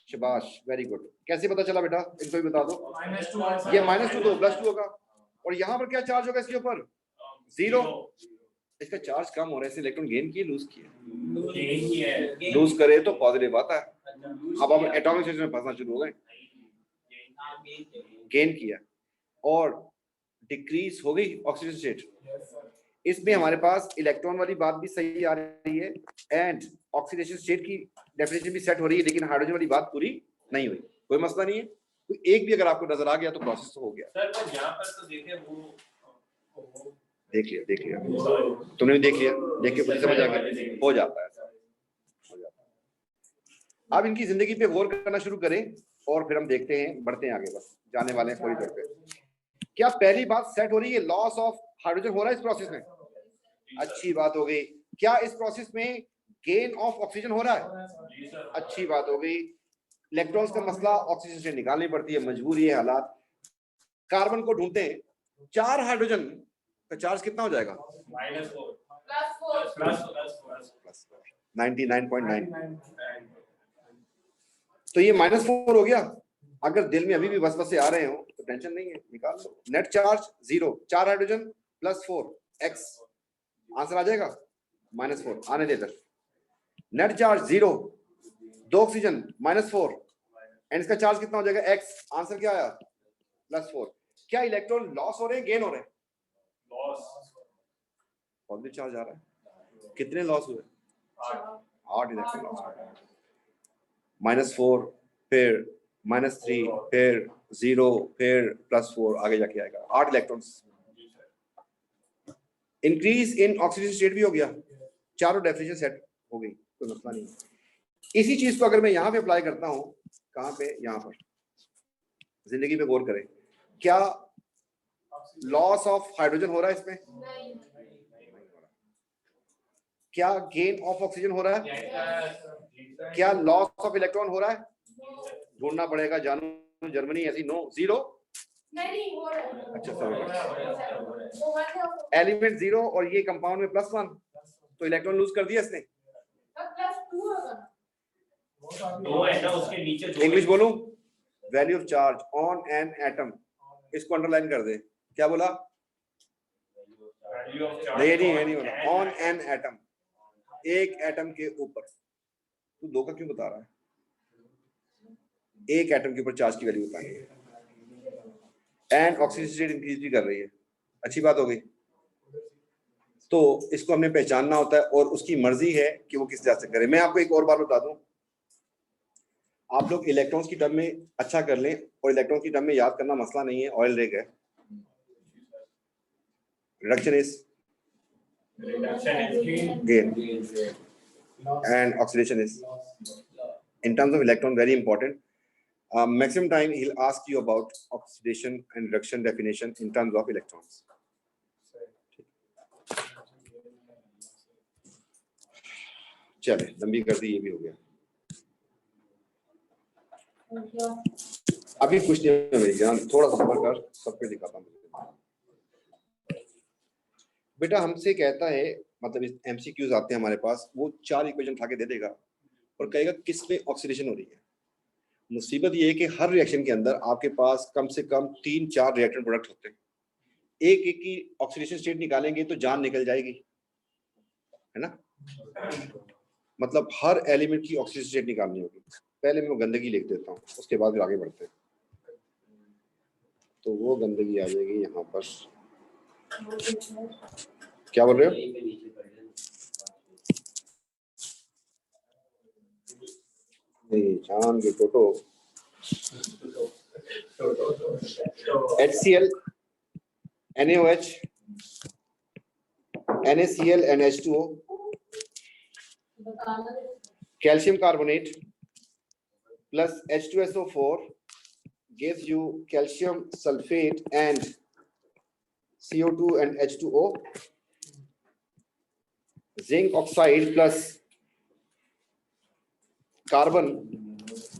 शाबाश, वेरी गुड। कैसे पता चला बेटा, इनको भी बता दो। ये -2 तो +2 होगा, और यहाँ पर क्या चार्ज होगा इसके ऊपर, 0। इसका चार्ज कम हो रहा है, इसने इलेक्ट्रॉन गेन किए, लूज किए, लूज करे तो पॉजिटिव आता है, अब हम एटॉमिक स्टेशन में फंसना शुरू हो गए। गेन किया और डिक्रीज हो गई ऑक्सीजन स्टेट। इसमें हमारे पास इलेक्ट्रॉन वाली बात भी सही आ रही है एंड ऑक्सीडेशन स्टेट की डेफिनेशन भी सेट हो रही है, लेकिन हाइड्रोजन वाली बात पूरी नहीं हुई। कोई मसला नहीं है, कोई एक भी अगर आपको नजर आ गया तो प्रोसेस तो हो गया। सर पर यहाँ पर तो देखे वो देख लिया तुमने भी देख लिया, देख के मुझे समझ आ गया, हो जाता है। अब इनकी जिंदगी पे गौर करना शुरू करें और फिर हम देखते हैं, बढ़ते हैं आगे, बस जाने वाले हैं थोड़ी देर पे। क्या पहली बात सेट हो रही है, लॉस ऑफ हाइड्रोजन हो रहा है इस प्रोसेस में? अच्छी बात हो गई। क्या इस प्रोसेस में गेन ऑफ ऑक्सीजन हो रहा है? अच्छी बात हो गई। इलेक्ट्रॉन्स का मसला, ऑक्सीजन से निकालनी पड़ती है, मजबूरी है हालात। कार्बन को ढूंढते हैं, 4 हाइड्रोजन का चार्ज कितना हो जाएगा? -4 तो ये -4 हो गया। अगर दिल में अभी भी बस आ रहे हो तो टेंशन नहीं है, निकाल लो। Net charge 0, 4 hydrogen +4 x, answer आ जाएगा -4। आने दे इधर। नेट चार्ज 0, 2 ऑक्सीजन -4 एंड इसका चार्ज कितना हो जाएगा x, आंसर क्या आया? +4। क्या इलेक्ट्रॉन लॉस हो रहे हैं, गेन हो रहे हैं? पॉजिटिव चार्ज आ रहा है। कितने लॉस हुए? 8 इलेक्ट्रॉन लॉस हो रहे हैं। -4 फिर -3 फिर 0 फिर +4, आगे जाके आएगा 8 electrons. Increase in oxygen state भी हो गया, चारों डेफिनेशन सेट हो गई, कोई मसला नहीं। इसी चीज को अगर मैं यहाँ पे अप्लाई करता हूँ, कहाँ पे? यहाँ पर। जिंदगी पे गौर करें, क्या लॉस ऑफ हाइड्रोजन हो रहा है इसमें? क्या गेन ऑफ ऑक्सीजन हो रहा है? क्या लॉस ऑफ इलेक्ट्रॉन हो रहा है? ढूंढना पड़ेगा जानू, जर्मनी ऐसी। नो, 0 नहीं हो रहा है। अच्छा सॉरी, एलिमेंट 0 और ये कंपाउंड में +1, तो इलेक्ट्रॉन लूज कर दिया इसने। +2 होगा। दो है ना उसके नीचे। इंग्लिश बोलूं? Value of charge on an atom, इसको अंडरलाइन कर दे। क्या बोला? नहीं बोला, ऑन एन एटम, एक एटम के ऊपर। तू 2 का क्यों बता रहा है? एक एटम के ऊपर चार्ज की वैल्यू बतानी है। एंड ऑक्सीजन स्टेट इंक्रीज भी कर रही है, अच्छी बात हो गई। तो इसको हमने पहचानना होता है और उसकी मर्जी है कि वो किस तरह से करे। मैं आपको एक और बात बता दूं, आप लोग इलेक्ट्रॉन्स की टर्म में अच्छा कर लें, और इलेक्ट्रॉन की टर्म में याद करना मसला नहीं है। ऑयल रेग है, reduction is gain and oxidation is, in terms of electron, very important. Maximum time he'll ask you about oxidation and reduction definition in terms of electrons. चले, लंबी कर दी, ये भी हो गया। अभी कुछ नहीं है मेरी जान, थोड़ा सा सब्र कर, सबको दिखाता हूँ। बेटा हमसे कहता है, मतलब इस MCQs आते हैं हमारे पास, वो 4 इक्वेशन उठा के दे देगा और कहेगा किस में ऑक्सीडेशन हो रही है। मुसीबत ये है कि हर रिएक्शन के अंदर आपके पास कम से कम 3-4 रिएक्टेंट प्रोडक्ट होते हैं। एक एक की ऑक्सीडेशन स्टेट निकालेंगे तो जान निकल जाएगी, है ना? मतलब हर एलिमेंट की ऑक्सीडेशन स्टेट निकालनी होगी। पहले मैं वो गंदगी लिख देता हूँ, उसके बाद फिर आगे बढ़ते हैं। तो वो गंदगी आ जाएगी यहाँ पर। क्या बोल रहे हो? नहीं, जान के टोटो। HCl, NaOH, NaCl and H2O, calcium carbonate plus H2SO4 gives you calcium sulfate and CO2 and H2O. Zinc oxide plus carbon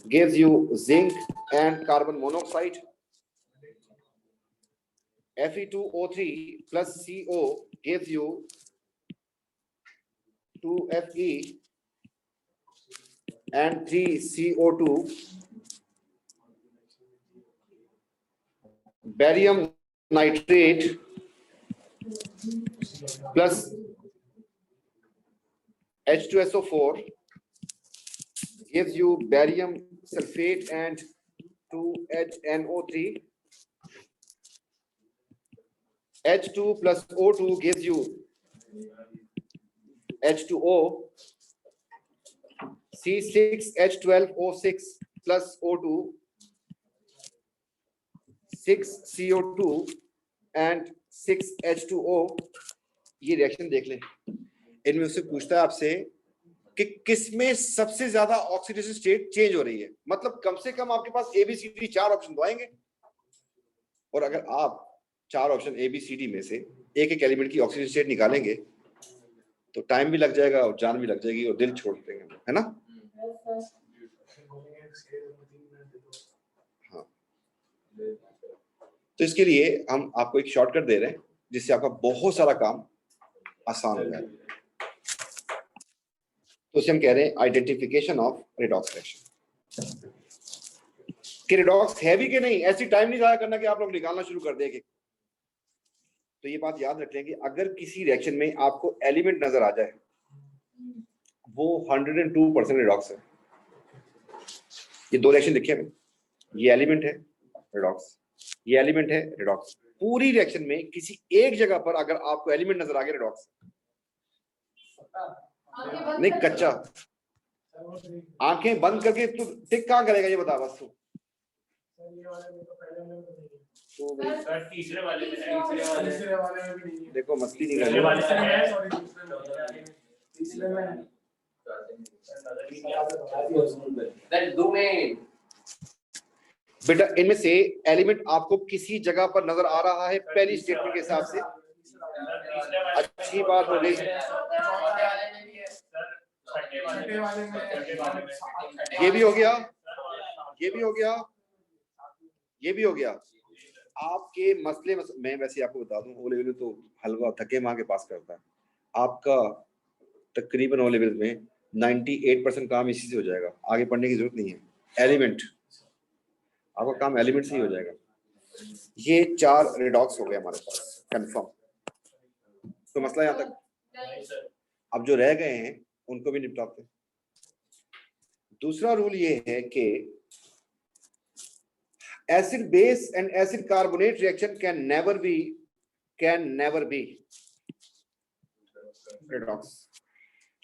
gives you zinc and carbon monoxide. Fe2O3 plus CO gives you 2Fe and 3CO2. Barium nitrate plus H2SO4 gives you barium sulfate and 2HNO3. H2 plus O2 gives you H2O. C6H12O6 plus O2, 6CO2 and 6H2O. ये reaction देख लें। इनमें से पूछता है आपसे कि किसमें सबसे ज्यादा ऑक्सीडेशन स्टेट चेंज हो रही है। मतलब कम से कम आपके पास ABCD 4 ऑप्शन तो आएंगे, और अगर आप 4 ऑप्शन ABCD में से एक एक एलिमेंट की ऑक्सीडेशन स्टेट निकालेंगे तो टाइम भी लग जाएगा और जान भी लग जाएगी और दिल छोड़ देंगे, है ना। हाँ, तो इसके लिए हम आपको एक शॉर्टकट दे रहे हैं जिससे आपका बहुत सारा काम आसान हो जाए। तो उसे हम कह रहे हैं आइडेंटिफिकेशन ऑफ रेडॉक्स रिएक्शन। कि रेडॉक्स है भी कि नहीं, ऐसी टाइम नहीं जाया करना कि आप लोग निकालना शुरू कर देंगे। तो ये बात याद रख लें कि अगर किसी रिएक्शन में आपको एलिमेंट नजर आ जाए वो 102% रेडॉक्स है। ये 2 रिएक्शन लिखे हैं, ये एलिमेंट है रेडॉक्स, ये एलिमेंट है रेडॉक्स। पूरी रिएक्शन में किसी एक जगह पर अगर आपको एलिमेंट नजर आ गया रेडॉक्स, नहीं कच्चा, आंखें बंद करके तू टिक कहां करेगा ये बता बस तू। सर तीसरे वाले में भी नहीं है। देखो मस्ती नहीं तीसरे वाले करनी। में है। तीसरे में बेटा इनमें से एलिमेंट आपको किसी जगह पर नजर आ रहा है पहली स्टेटमेंट के हिसाब से, अच्छी बात हो गई। ये भी हो गया, ये भी हो गया, ये भी हो गया। आपके मसले मैं वैसे आपको बता दूं, ओ लेवल में तो हलवा थके मां के पास करता है। आपका तकरीबन ओ लेवल में 98% काम इसी से हो जाएगा, आगे पढ़ने की जरूरत नहीं है। एलिमेंट, आपका काम एलिमेंट से ही हो जाएगा। ये 4 रेडॉक्स हो गए हमारे पास कंफर्म। तो मसला यहाँ तक। अब जो रह गए हैं उनको भी निपटाते हैं। दूसरा रूल ये है कि acid base and acid carbonate reaction can never be redox.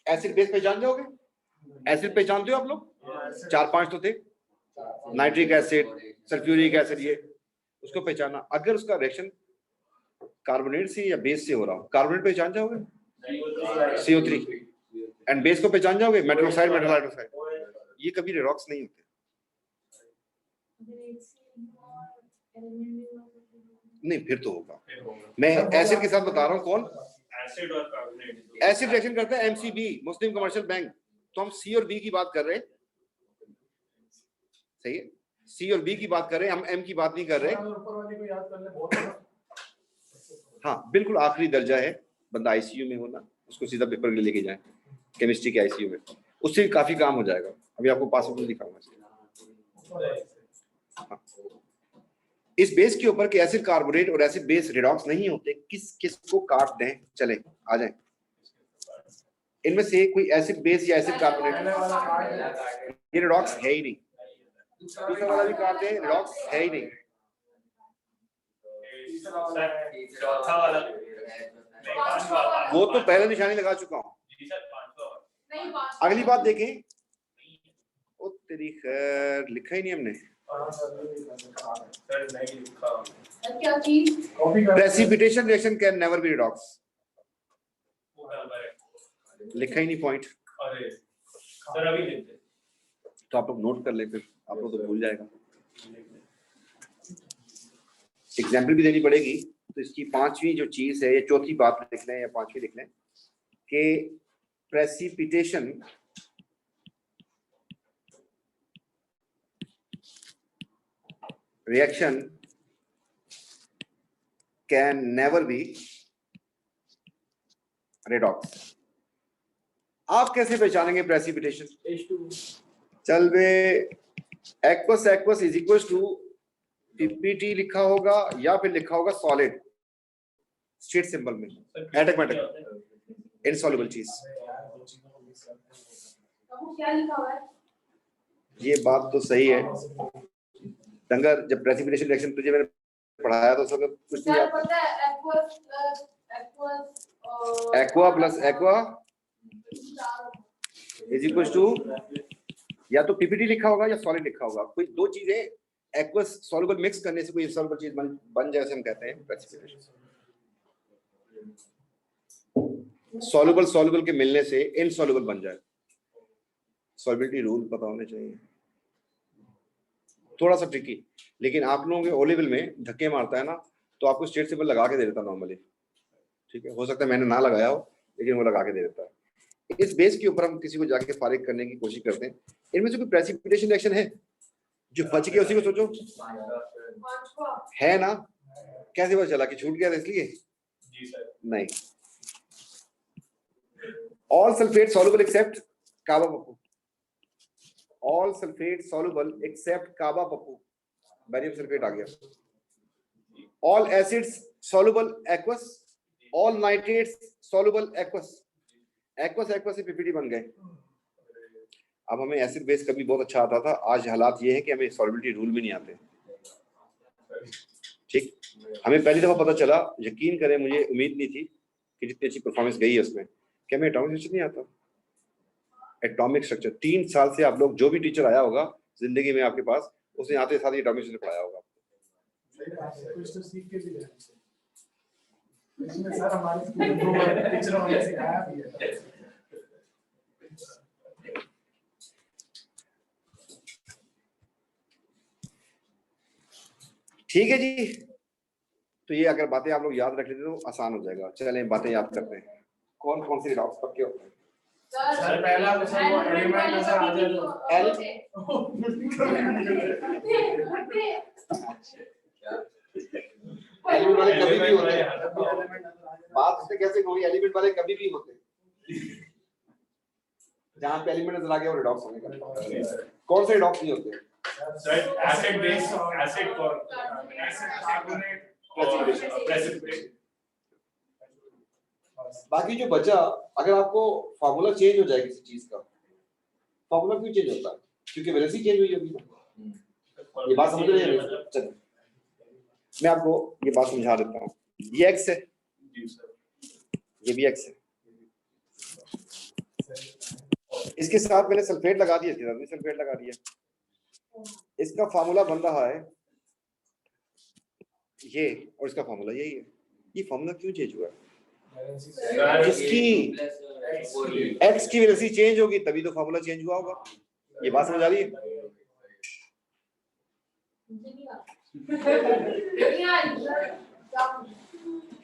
Acid base पहचान जाओगे? एसिड पहचानते हो आप लोग? 4-5 तो थे, नाइट्रिक एसिड, सल्फ्यूरिक एसिड, ये उसको पहचाना। अगर उसका रिएक्शन कार्बोनेट से या बेस से हो रहा हो, कार्बोनेट पहचान जाओगे? CO3। एंड बेस को पहचान जाओगे? Metal oxide, metal hydroxide. ये कभी रेडॉक्स नहीं होते। नहीं फिर तो होगा। मैं एसिड के साथ बता रहा हूँ। कौन एसिड और कार्बोनेट? एसिड रिएक्शन करता है MCB, मुस्लिम कमर्शियल बैंक। तो हम C और B की बात कर रहे हैं, सही है? C और B की बात कर रहे हैं, हम M की बात नहीं कर रहे। हाँ बिल्कुल आखिरी दर्जा है बंदा ICU में होना, उसको सीधा पेपर के लिए लेके जाए केमिस्ट्री के ICU में, उससे काफी काम हो जाएगा। अभी आपको पास आउट दिखाऊंगा। हाँ। इस बेस के ऊपर कि एसिड कार्बोनेट और एसिड बेस रेडॉक्स नहीं होते, किस को काट दें, चले आ जाए। इनमें से कोई एसिड बेस या एसिड कार्बोनेट, ये रेडॉक्स है ही नहीं। दूसरा वाला भी काट दें, रेडॉक्स है ही नहीं। चौथा वाला वो तो पहले निशानी लगा चुका हूँ। अगली बात देखें। ओ तेरी खैर, लिखा ही नहीं हमने। सर नहीं लिखा। क्या चीज? Precipitation reaction can never be redox. लिखा ही नहीं पॉइंट। अरे सर अभी लिखते। तो आप लोग नोट कर ले, फिर आप लोग तो भूल जाएगा। एग्जाम्पल भी देनी पड़ेगी। तो इसकी 5वीं जो चीज है, या चौथी बात लिख लें या 5वीं लिख लें कि precipitation reaction can never be redox। आप कैसे पहचानेंगे प्रेसिपिटेशन? चल बे, aqueous aqueous is equal to PPT लिखा होगा या फिर लिखा होगा सॉलिड स्टेट सिंबल में, एटोमेटिक इनसॉल्युबल चीज। क्या लिखा हुआ है? ये बात तो सही है डंगर, जब प्रेसिपिटेशन रिएक्शन तुझे मैंने पढ़ाया तो सब कुछ नहीं सर आता। पता है aqua plus aqua is equal to, या तो पीपीटी लिखा होगा या सॉलिड लिखा होगा, कोई दो चीजें एक्वस सॉल्युबल मिक्स करने से कोई इनसॉल्युबल चीज बन जाए, उसे हम कहते हैं प्रेसिपिटेशन। सॉल्युबल सॉल्युबल के मिलने से इनसॉल्युबल बन जाए। सॉल्युबिलिटी रूल पता होने चाहिए, थोड़ा सा ट्रिकी, लेकिन आप लोगों के ओ लेवल में धक्के मारता है ना, तो आपको स्टेट सिंबल लगा के दे देता नॉर्मली, ठीक है, हो सकता है मैंने ना लगाया हो लेकिन वो लगा के दे देता है। इस बेस के ऊपर हम किसी को जाके फारिग करने की कोशिश करते हैं। इनमें से कोई प्रेसिपिटेशन रिएक्शन है जो बच गया, उसी को सोचो, है ना? कैसे पता चला कि छूट गया था इसलिए? जी सर। नहीं, ऑल सल्फेट सॉल्युबल एक्सेप्ट काबा पप्पू, ऑल सल्फेट सॉल्युबल एक्सेप्ट काबा पप्पू, बैरियम सल्फेट आ गया। All acids soluble aqueous, all nitrates soluble aqueous, aqueous aqueous से पीपीटी बन गए। अब हमें एसिड बेस कभी बहुत अच्छा आता था, आज हालात ये है कि हमें सॉल्युबिलिटी रूल भी नहीं आते। ठीक, हमें पहली दफा पता चला, यकीन करें मुझे उम्मीद नहीं थी कि जितनी अच्छी परफॉर्मेंस गई है उसमें, कि हमें एटॉमिक स्ट्रक्चर नहीं आता। एटॉमिक स्ट्रक्चर 3 साल से आप लोग, जो भी टीचर आया होगा जिंदगी में आपके पास, उसने आते साथ ही एटॉमिक स्ट्रक्चर पढ़ाया होगा। कुछ तो सीख के भी गए इसमें सर, हमारे स्कूल में 2 बार टीचरों ने सिखाया भी है। ठीक है जी, तो ये अगर बातें आप लोग याद रख लेते तो आसान हो जाएगा। चलें बातें याद करते हैं। कौन कौन से रिडॉक्स पक्के होते हैं? सर पहला क्वेश्चन वो एलिमेंट नजर आ जाए एलिमेंट वाले कभी भी होते हैं। बात उसने कैसे कही, एलिमेंट वाले कभी भी होते हैं। जहां पे एलिमेंट नजर आ गया वो रिडॉक्स होने का। कौन से रिडॉक्स नहीं होते? Sir acid base, acid carbonate, precipitate. बाकी जो बचा, अगर आपको फार्मूला चेंज हो जाए किसी चीज का, फार्मूला क्यों चेंज होता है? क्योंकि वेलोसिटी चेंज हुई होगी ना। ये बात समझ रहे हैं? चलो मैं आपको ये बात समझा देता हूँ। ये x है, जी सर। ये भी x है, इसके साथ मैंने सल्फेट लगा दिया, इसके साथ भी सल्फेट लगा दिया। इसका फार्मूला बन रहा है ये, और इसका फार्मूला यही है। ये फार्मूला क्यों चेंज हुआ है? जिसकी x की वेलोसिटी चेंज होगी तभी तो फार्मूला चेंज हुआ होगा। ये बात समझ आ रही है?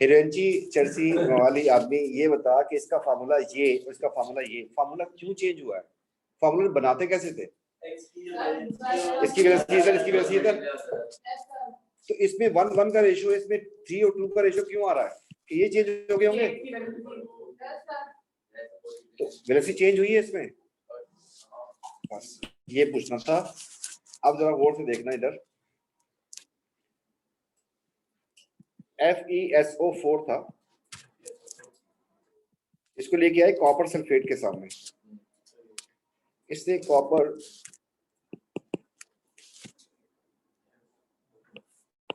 हिरेंची चर्सी वाली आदमी, ये बता कि इसका फार्मूला ये और इसका फार्मूला ये, फार्मूला क्यों चेंज हुआ है? फार्मूला बनाते कैसे थे? इसकी वेलोसिटी इधर, इसकी वेलोसिटी इधर, तो इसमें 1:1 का रेशियो, इसमें 3 और 2 का रेशियो क्यों आ रहा है? कि ये चेंज हो गए होंगे, तो वेलोसिटी चेंज हुई है इसमें। बस ये पूछना था। अब जरा गौर से देखना इधर, FeSO4 था, इसको लेके आए कॉपर सल्फेट के सामने, इससे कॉपर,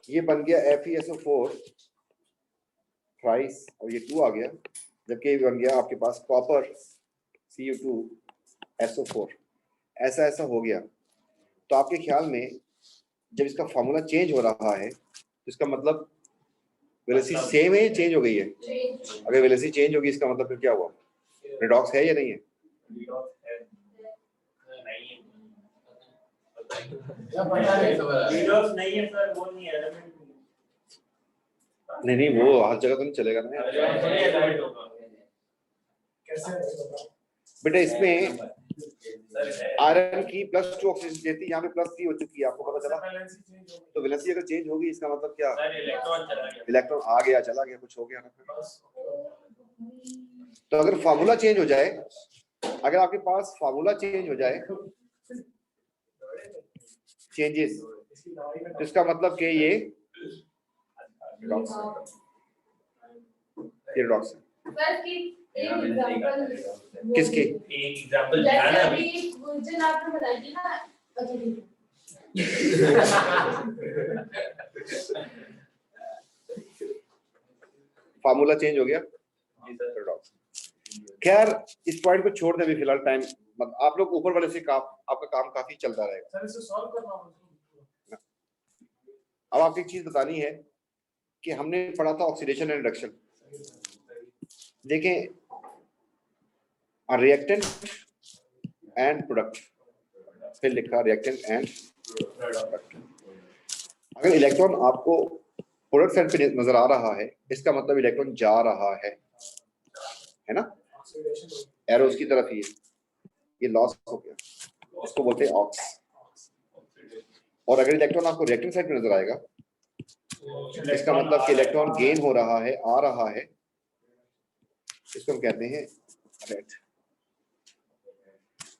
ये बन गया FeSO4 थ्राइस, और ये 2 आ गया, जबकि ये बन गया आपके पास कॉपर Cu2SO4। ऐसा ऐसा हो गया। तो आपके ख्याल में जब इसका फार्मूला चेंज हो रहा है तो इसका मतलब वेलोसिटी सेम है या चेंज हो गई है? अगर वेलोसिटी चेंज होगी इसका मतलब फिर क्या हुआ? रिडॉक्स है या नहीं है? रिडॉक्स नहीं है सर, वो नहीं है एलिमेंट। नहीं, वो हर जगह तो नहीं चलेगा ना बेटा। इसमें आयरन की +2 ऑक्सीजन देती, यहाँ पे +3 हो चुकी है, आपको पता चला? तो वेलोसिटी अगर चेंज होगी इसका मतलब क्या? इलेक्ट्रॉन आ गया, चला गया, कुछ हो गया ना। तो अगर फार्मूला चेंज हो जाए, अगर आपके पास फार्मूला चेंज हो जाए, चेंजेस, तो इसका मतलब कि ये रिडॉक्स किसकी? एग्जांपल दिया ना अभी। आपने बताई थी ना अच्छा ठीक फार्मूला चेंज हो गया। खैर इस पॉइंट को छोड़ दें अभी फिलहाल, टाइम आप लोग ऊपर वाले से आपका काम काफी चलता रहेगा। सर इसे सॉल्व करना होगा। अब आपको एक चीज बतानी है कि हमने पढ़ा था ऑक्सीडेशन एंड रिडक्शन। देखें रिएक्टेंट एंड प्रोडक्ट, फिर लिखा रिएक्टेंट एंड प्रोडक्ट। अगर इलेक्ट्रॉन आपको प्रोडक्ट साइड पे नजर आ रहा है, इसका मतलब इलेक्ट्रॉन जा रहा है ना, एरोस की तरफ ही है, ये लॉस हो गया, इसको बोलते हैं ऑक्स। और अगर इलेक्ट्रॉन आपको रिएक्टेंट साइड पे नजर आएगा, इसका मतलब कि इलेक्ट्रॉन गेन हो रहा है, आ रहा है, इसको हम कहते हैं रेड।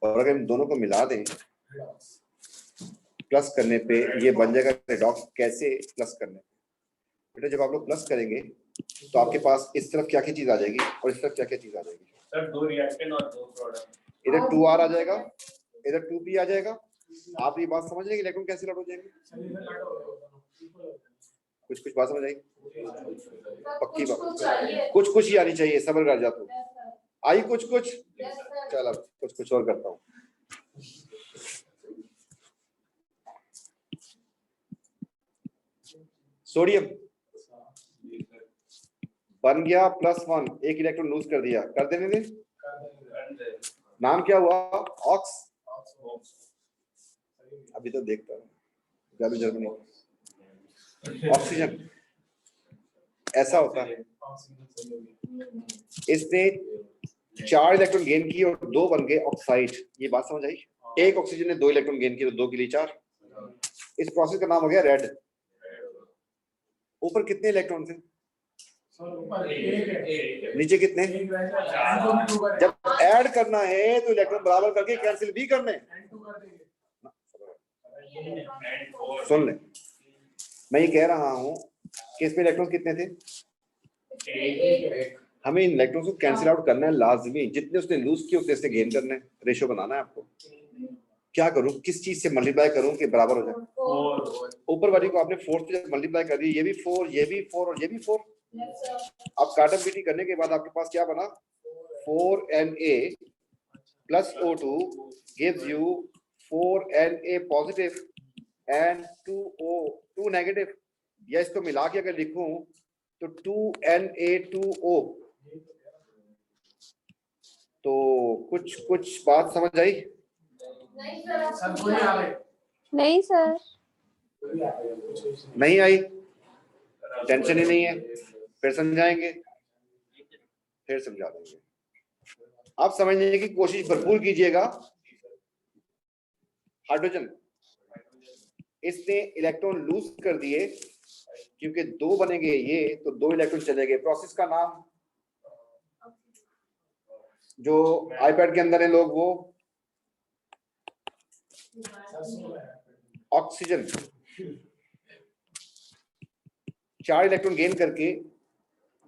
और अगर इन दोनों को मिला दें प्लस करने पे, ये बन जाएगा रेडॉक्स। कैसे प्लस करने पे बेटा, जब आप लोग प्लस करेंगे तो आपके पास इस तरफ क्या क्या चीज आ जाएगी और इस तरफ क्या क्या चीज आ जाएगी। सर दो रिएक्टेंट और दो प्रोडक्ट, इधर 2R आ जाएगा, इधर 2P आ जाएगा। आप ये बात समझ रहे हैं कि इलेक्ट्रॉन कैसे लौट हो जाएंगे? कुछ कुछ बात समझ आई? पक्की बात, कुछ कुछ ही आनी चाहिए, सब्र कर जा तू। आई कुछ कुछ? चल अब कुछ कुछ और करता हूँ। सोडियम बन गया +1, एक इलेक्ट्रॉन लूज कर दिया, कर देने दे। नाम क्या हुआ? ऑक्स। अभी तो देखता हूँ जर्मनी। ऑक्सीजन ऐसा होता है, इसने 4 इलेक्ट्रॉन गेन किए और 2 बन गए ऑक्साइड। ये बात समझ आई? एक ऑक्सीजन ने 2 इलेक्ट्रॉन गेन किए तो 2 के लिए 4। इस प्रोसेस का नाम हो गया रेड। ऊपर कितने इलेक्ट्रॉन थे? नीचे कितने? जब ऐड करना है तो इलेक्ट्रॉन बराबर करके कैंसिल भी करने। सुन ले, मैं ये कह रहा हूं कि इसमें इलेक्ट्रॉन कितने थे? हमें इन इलेक्ट्रॉन को कैंसिल आउट करना है लाजमी। जितने उसने लूज किए उतने से गेन करना है, रेशो बनाना है आपको। क्या करूं, किस चीज से मल्टीप्लाई करूं कि बराबर हो जाए? ऊपर वाली को आपने 4 से मल्टीप्लाई कर दी, ये भी 4, ये भी 4 और ये भी 4। अब कार्टन करने के बाद आपके पास क्या बना? 4Na plus O2 gives you 4Na positive and 2O2 negative। या इसको मिला के अगर लिखूं तो 2Na2O। तो कुछ कुछ बात समझ आई? नहीं सर। नहीं आई? टेंशन ही नहीं है, फिर समझाएंगे, फिर समझा देंगे। आप समझने की कोशिश भरपूर कीजिएगा। हाइड्रोजन, इसने इलेक्ट्रॉन लूज कर दिए क्योंकि 2 बनेंगे ये, तो 2 इलेक्ट्रॉन चले गए। प्रोसेस का नाम जो आईपैड के अंदर है लोग, वो ऑक्सीजन 4 इलेक्ट्रॉन गेन करके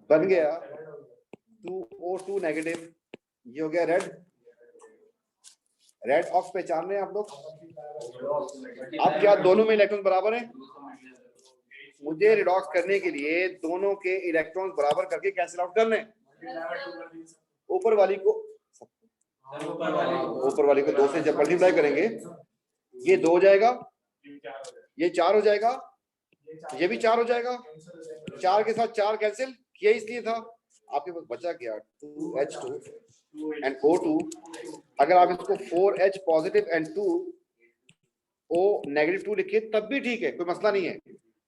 बन गया 2O2 नेगेटिव। ये हो गया रेड। रेड ऑक्स पहचान रहे हैं आप लोग? अब क्या दोनों में इलेक्ट्रॉन बराबर हैं? मुझे रिडॉक्स करने के लिए दोनों के इलेक्ट्रॉन बराबर करके कैंसिल आउट करने। ऊपर वाली को 2 से जब मल्टीप्लाई करेंगे ये 2 हो जाएगा, ये 4 हो जाएगा, ये भी 4 हो जाएगा। 4 के साथ 4 कैंसिल किया, इसलिए था। आपके पास बचा क्या? 2H2 and O2। अगर आप इसको 4H positive and 2O negative 2 लिखे तब भी ठीक है, कोई मसला नहीं है।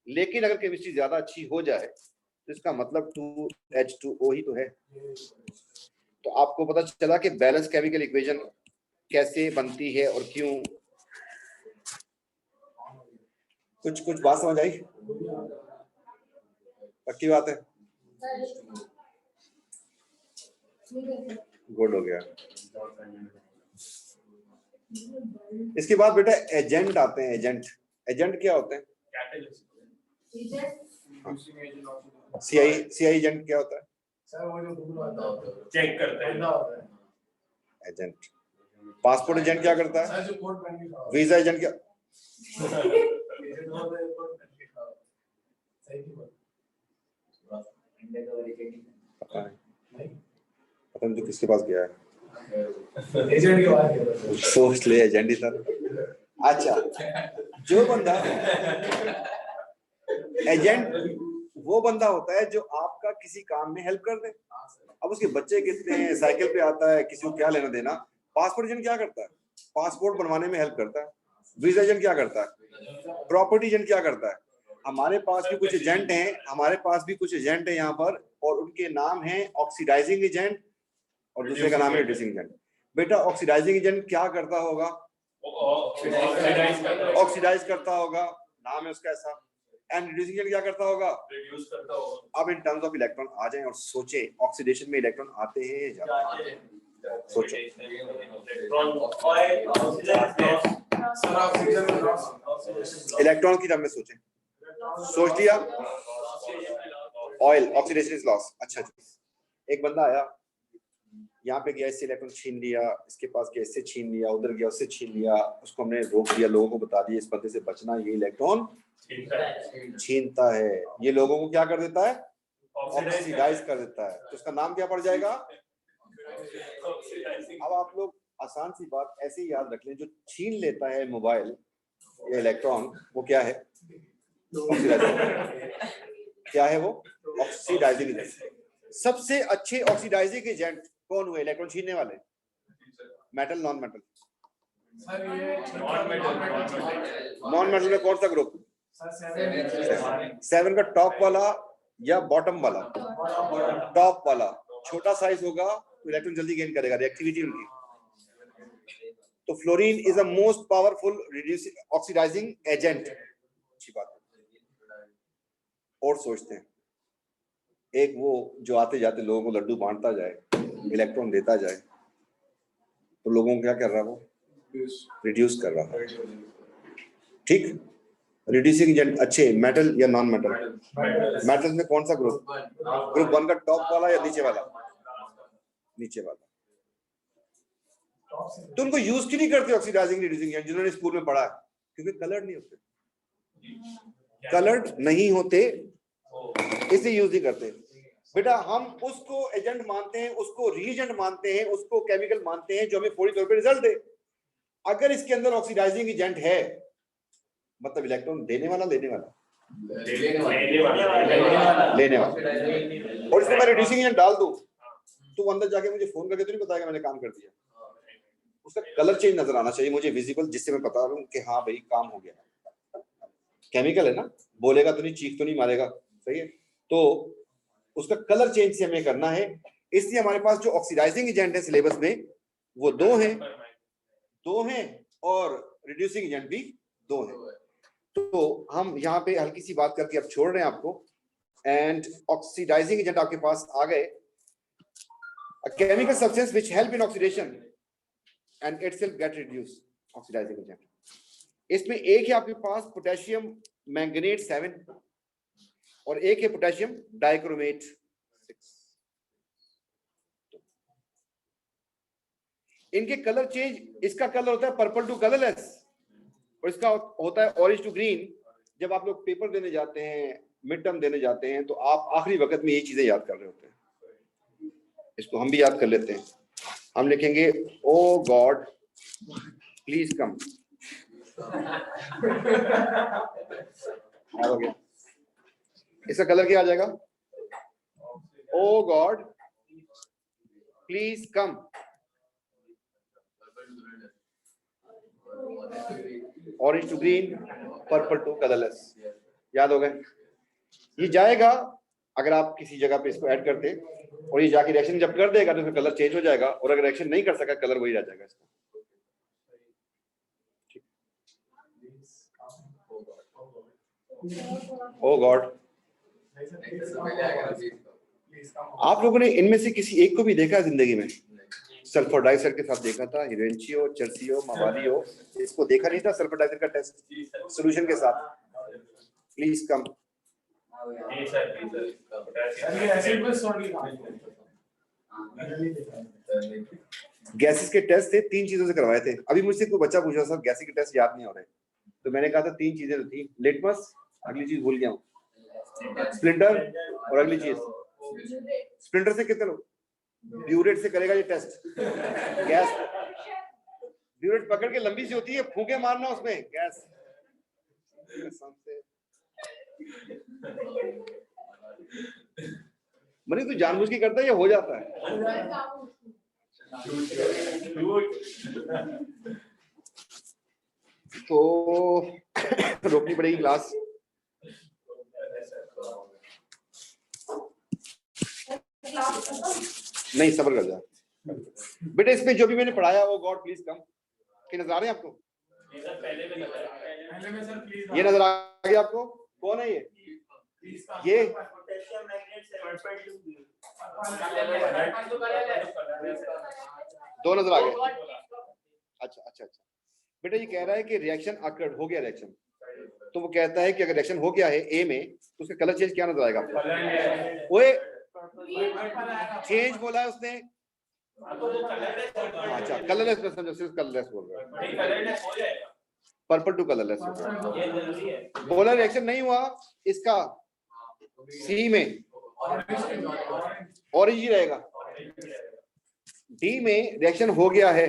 लेकिन अगर केमिस्ट्री ज्यादा अच्छी हो जाए तो इसका मतलब 2H2O ही तो है। तो आपको पता चला कि बैलेंस केमिकल इक्वेशन कैसे बनती है और क्यों। कुछ कुछ बात समझ आई? पक्की बात है? गुड हो गया। इसके बाद बेटा एजेंट आते हैं। एजेंट क्या होते हैं? सीआई एजेंट क्या होता है? चेक करते हैं एजेंट। पासपोर्ट एजेंट क्या करता है? सर जो कोट पहन के खड़ा हो। वीजा एजेंट क्या? एजेंट होता है कोट पहन के खड़ा हो। सही की बात। पता नहीं नहीं तो किसके पास गया है, एजेंट के बारे में सोच ले एजेंट ही था। अच्छा, जो बंदा एजेंट वो बंदा होता है जो आपका किसी काम में हेल्प कर दे। अब उसके बच्चे कितने हैं, साइकिल पे आता है, किसी को क्या लेना देना। पासपोर्ट एजेंट क्या करता है? पासपोर्ट बनवाने में हेल्प करता है। वीजा एजेंट क्या करता है? प्रॉपर्टी एजेंट क्या करता है? हमारे पास भी कुछ एजेंट हैं, यहाँ पर, और उनके नाम हैं ऑक्सीडाइजिंग एजेंट और दूसरे का नाम है रिड्यूसिंग एजेंट। बेटा ऑक्सीडाइजिंग एजेंट क्या करता होगा? ऑक्सीडाइज करता होगा, नाम है उसका ऐसा। एंड रिड्यूसिंग एजेंट क्या करता होगा? रिड्यूस करता होगा। अब इन टर्म्स ऑफ इलेक्ट्रॉन आ जाएं और सोचे, ऑक्सीडेशन में इलेक्ट्रॉन आते हैं या जाते हैं? सोचो। सर ऑक्सीजन में लॉस इलेक्ट्रॉन की टर्म में सोचें। सोच लिया? Oil oxidation is loss. अच्छा जी, एक बंदा आया, यहाँ पे गया, इससे इलेक्ट्रॉन छीन लिया, इसके पास गया, इससे छीन लिया, उधर गया, उससे छीन लिया, उसको हमने रोक दिया, लोगों को बता दिया इस बंदे से बचना, ये इलेक्ट्रॉन छीनता है। ये लोगों को क्या कर देता है? ऑक्सीडाइज कर देता है। तो उसका नाम क्या पड़ जाएगा? अब आप लोग आसान सी बात ऐसे ही याद रख लें, जो छीन लेता है मोबाइल या इलेक्ट्रॉन, वो क्या है? क्या है वो? Oxidising agent. सबसे अच्छे ऑक्सीडाइजिंग एजेंट कौन हुए इलेक्ट्रॉन छीनने वाले? Metal, non metal? सर ये नॉन मेटल में कौन सा ग्रुप? सर 7 का टॉप वाला या बॉटम वाला? टॉप वाला। छोटा साइज होगा तो इलेक्ट्रॉन जल्दी गेन करेगा, रिएक्टिविटी उनकी। तो fluorine is a most powerful reducing oxidising agent. अच्छी बात है। और सोचते हैं, एक वो जो आते जाते लोगों को लड्डू बांटता जाए, इलेक्ट्रॉन देता जाए, तो लोगों को क्या कर रहा है? वो रिड्यूस कर रहा है। ठीक, रिड्यूसिंग एजेंट अच्छे मेटल या नॉन मेटल? मेटल में कौन सा ग्रुप? ग्रुप 1 का टॉप वाला या नीचे वाला? नीचे वाला। तो उनको यूज क्यों नहीं करते ऑक्सीडाइजिंग रिड्यूसिंग एजेंट, जिन्होंने स्कूल में पढ़ा है? क्योंकि कलर्ड नहीं होते। कलर्ड नहीं होते इसलिए यूज नहीं करते। बेटा हम उसको एजेंट मानते हैं, उसको रीएजेंट मानते हैं, उसको केमिकल मानते हैं जो हमें फौरी तौर पे रिजल्ट दे। अगर इसके अंदर ऑक्सीडाइजिंग एजेंट है, मतलब इलेक्ट्रॉन देने वाला लेने वाला? लेने वाला। और इसमें मैं रिड्यूसिंग एजेंट डाल दूं तो वो अंदर जाके मुझे फोन करके तो नहीं बताएगा मैंने काम कर दिया। उसका कलर चेंज नजर आना चाहिए मुझे विजिबल, जिससे मैं बता दूं कि हाँ भाई काम हो गया। केमिकल है ना, बोलेगा तो नहीं, चीख तो नहीं मारेगा, सही है? तो उसका कलर चेंज से हमें करना है। इसलिए हमारे पास जो ऑक्सीडाइजिंग एजेंट है सिलेबस में वो दो हैं और रिड्यूसिंग एजेंट भी 2 हैं। तो हम यहाँ पे हल्की सी बात करके अब छोड़ रहे हैं आपको। एंड ऑक्सीडाइजिंग एजेंट आपके पास आ गए। A chemical substance which help in oxidation and itself get reduced, oxidizing agent. इसमें एक है आपके पास पोटेशियम मैंगनेट 7 और एक है पोटेशियम डाइक्रोमेट 6। इनके कलर चेंज, इसका कलर होता है पर्पल टू कलरलेस और इसका होता है ऑरेंज टू ग्रीन। जब आप लोग पेपर देने जाते हैं, मिड टर्म देने जाते हैं, तो आप आखिरी वक्त में ये चीजें याद कर रहे होते हैं। इसको हम भी याद कर लेते हैं। हम लिखेंगे ओ गॉड प्लीज कम। हो गया। इसका कलर क्या आ जाएगा? Oh God please come. Orange to green, purple to colourless. याद हो गए? ये जाएगा अगर आप किसी जगह पे इसको ऐड करते और ये जाके रिएक्शन जब कर देगा तो कलर चेंज हो जाएगा, और अगर रिएक्शन नहीं कर सका कलर वही रह जाएगा इसका। ओ गॉड। आप लोगों ने इनमें से किसी एक को भी देखा है जिंदगी में? सल्फर डाइऑक्साइड के साथ देखा था, हिरेंचियो, चर्सियो, मवालियो। इसको देखा नहीं था सल्फर डाइऑक्साइड का टेस्ट सॉल्यूशन के साथ? Please come. Acid base salt की गैसेस के टेस्ट थे, 3 चीजों से करवाए थे। अभी मुझसे कोई बच्चा पूछा सर गैसेस के टेस्ट याद नहीं हो रहे, तो मैंने कहा था 3 चीजें तो थी, लिटमस, अगली चीज भूल गया हूँ, स्प्लिंटर, और अगली चीज स्प्लिंटर से कितने लोग, ब्यूरेट से करेगा ये टेस्ट। गैस ब्यूरेट पकड़ के लंबी सी होती है, फूंके मारना उसमें गैस। मनी तू जानबूझ के करता है या हो जाता है? तो रोकनी पड़ेगी क्लास। नहीं सब्र कर जा बेटा, इसमें जो भी मैंने पढ़ाया वो गॉड प्लीज कम के नजर आ रहे हैं आपको? पहले में सर प्लीज ये नजर आ गया आपको? कौन है ये पोटेशियम मैग्नेट 7.2 दो नजर आ गए? अच्छा अच्छा अच्छा बेटा, ये कह रहा है कि रिएक्शन अकर्ड हो गया रिएक्शन, तो वो कहता है कि अगर रिएक्शन हो गया है ए में तो उसका कलर चेंज क्या नजर आएगा आपको? ओए चेंज बोला है उसने। अच्छा कलरलेस, सिर्फ कलरलेस बोल रहा है, पर्पल टू कलरलेस बोला। रिएक्शन नहीं हुआ इसका, सी में ऑरेंज ही रहेगा, डी में रिएक्शन हो गया है,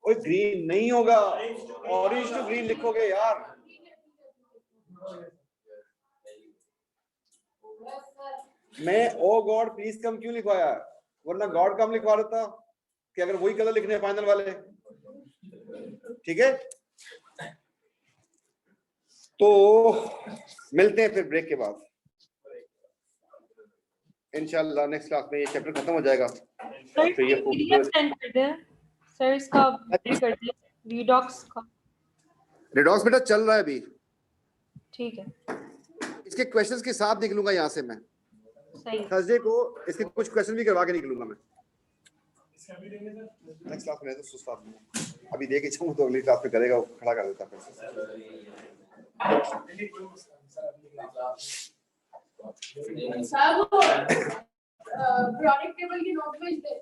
ओए ग्रीन नहीं होगा, ऑरेंज टू ग्रीन लिखोगे यार। मैं ओ गॉड प्लीज कम क्यों लिखवाया, वरना गॉड कम लिखवा देता कि अगर वही कलर लिखने फाइनल वाले। ठीक है, तो मिलते हैं फिर ब्रेक के बाद इंशाल्लाह। नेक्स्ट क्लास में ये चैप्टर खत्म हो जाएगा। सर तो ये पीडीएफ सेंड कर दें सर, इसका ready कर दें रीडॉक्स का। रिडॉक्स बेटा चल रहा है अभी, ठीक है इसके क्वेश्चंस के साथ निकलूंगा यहाँ से मैं। सही। थर्सडे को इसके कुछ क्वेश्चन भी करवा के निकलूंगा मैं। इसका भी देंगे सर। नेक्स्ट क्लास में तो सुस्त आदमी हूं। अभी दे के जाऊँ तो अगली क्लास में करेगा, वो खड़ा कर देता फिर। नहीं कोई मसला नहीं सर, अगली क्लास सब प्रोडक्ट टेबल की नोट भेज दे।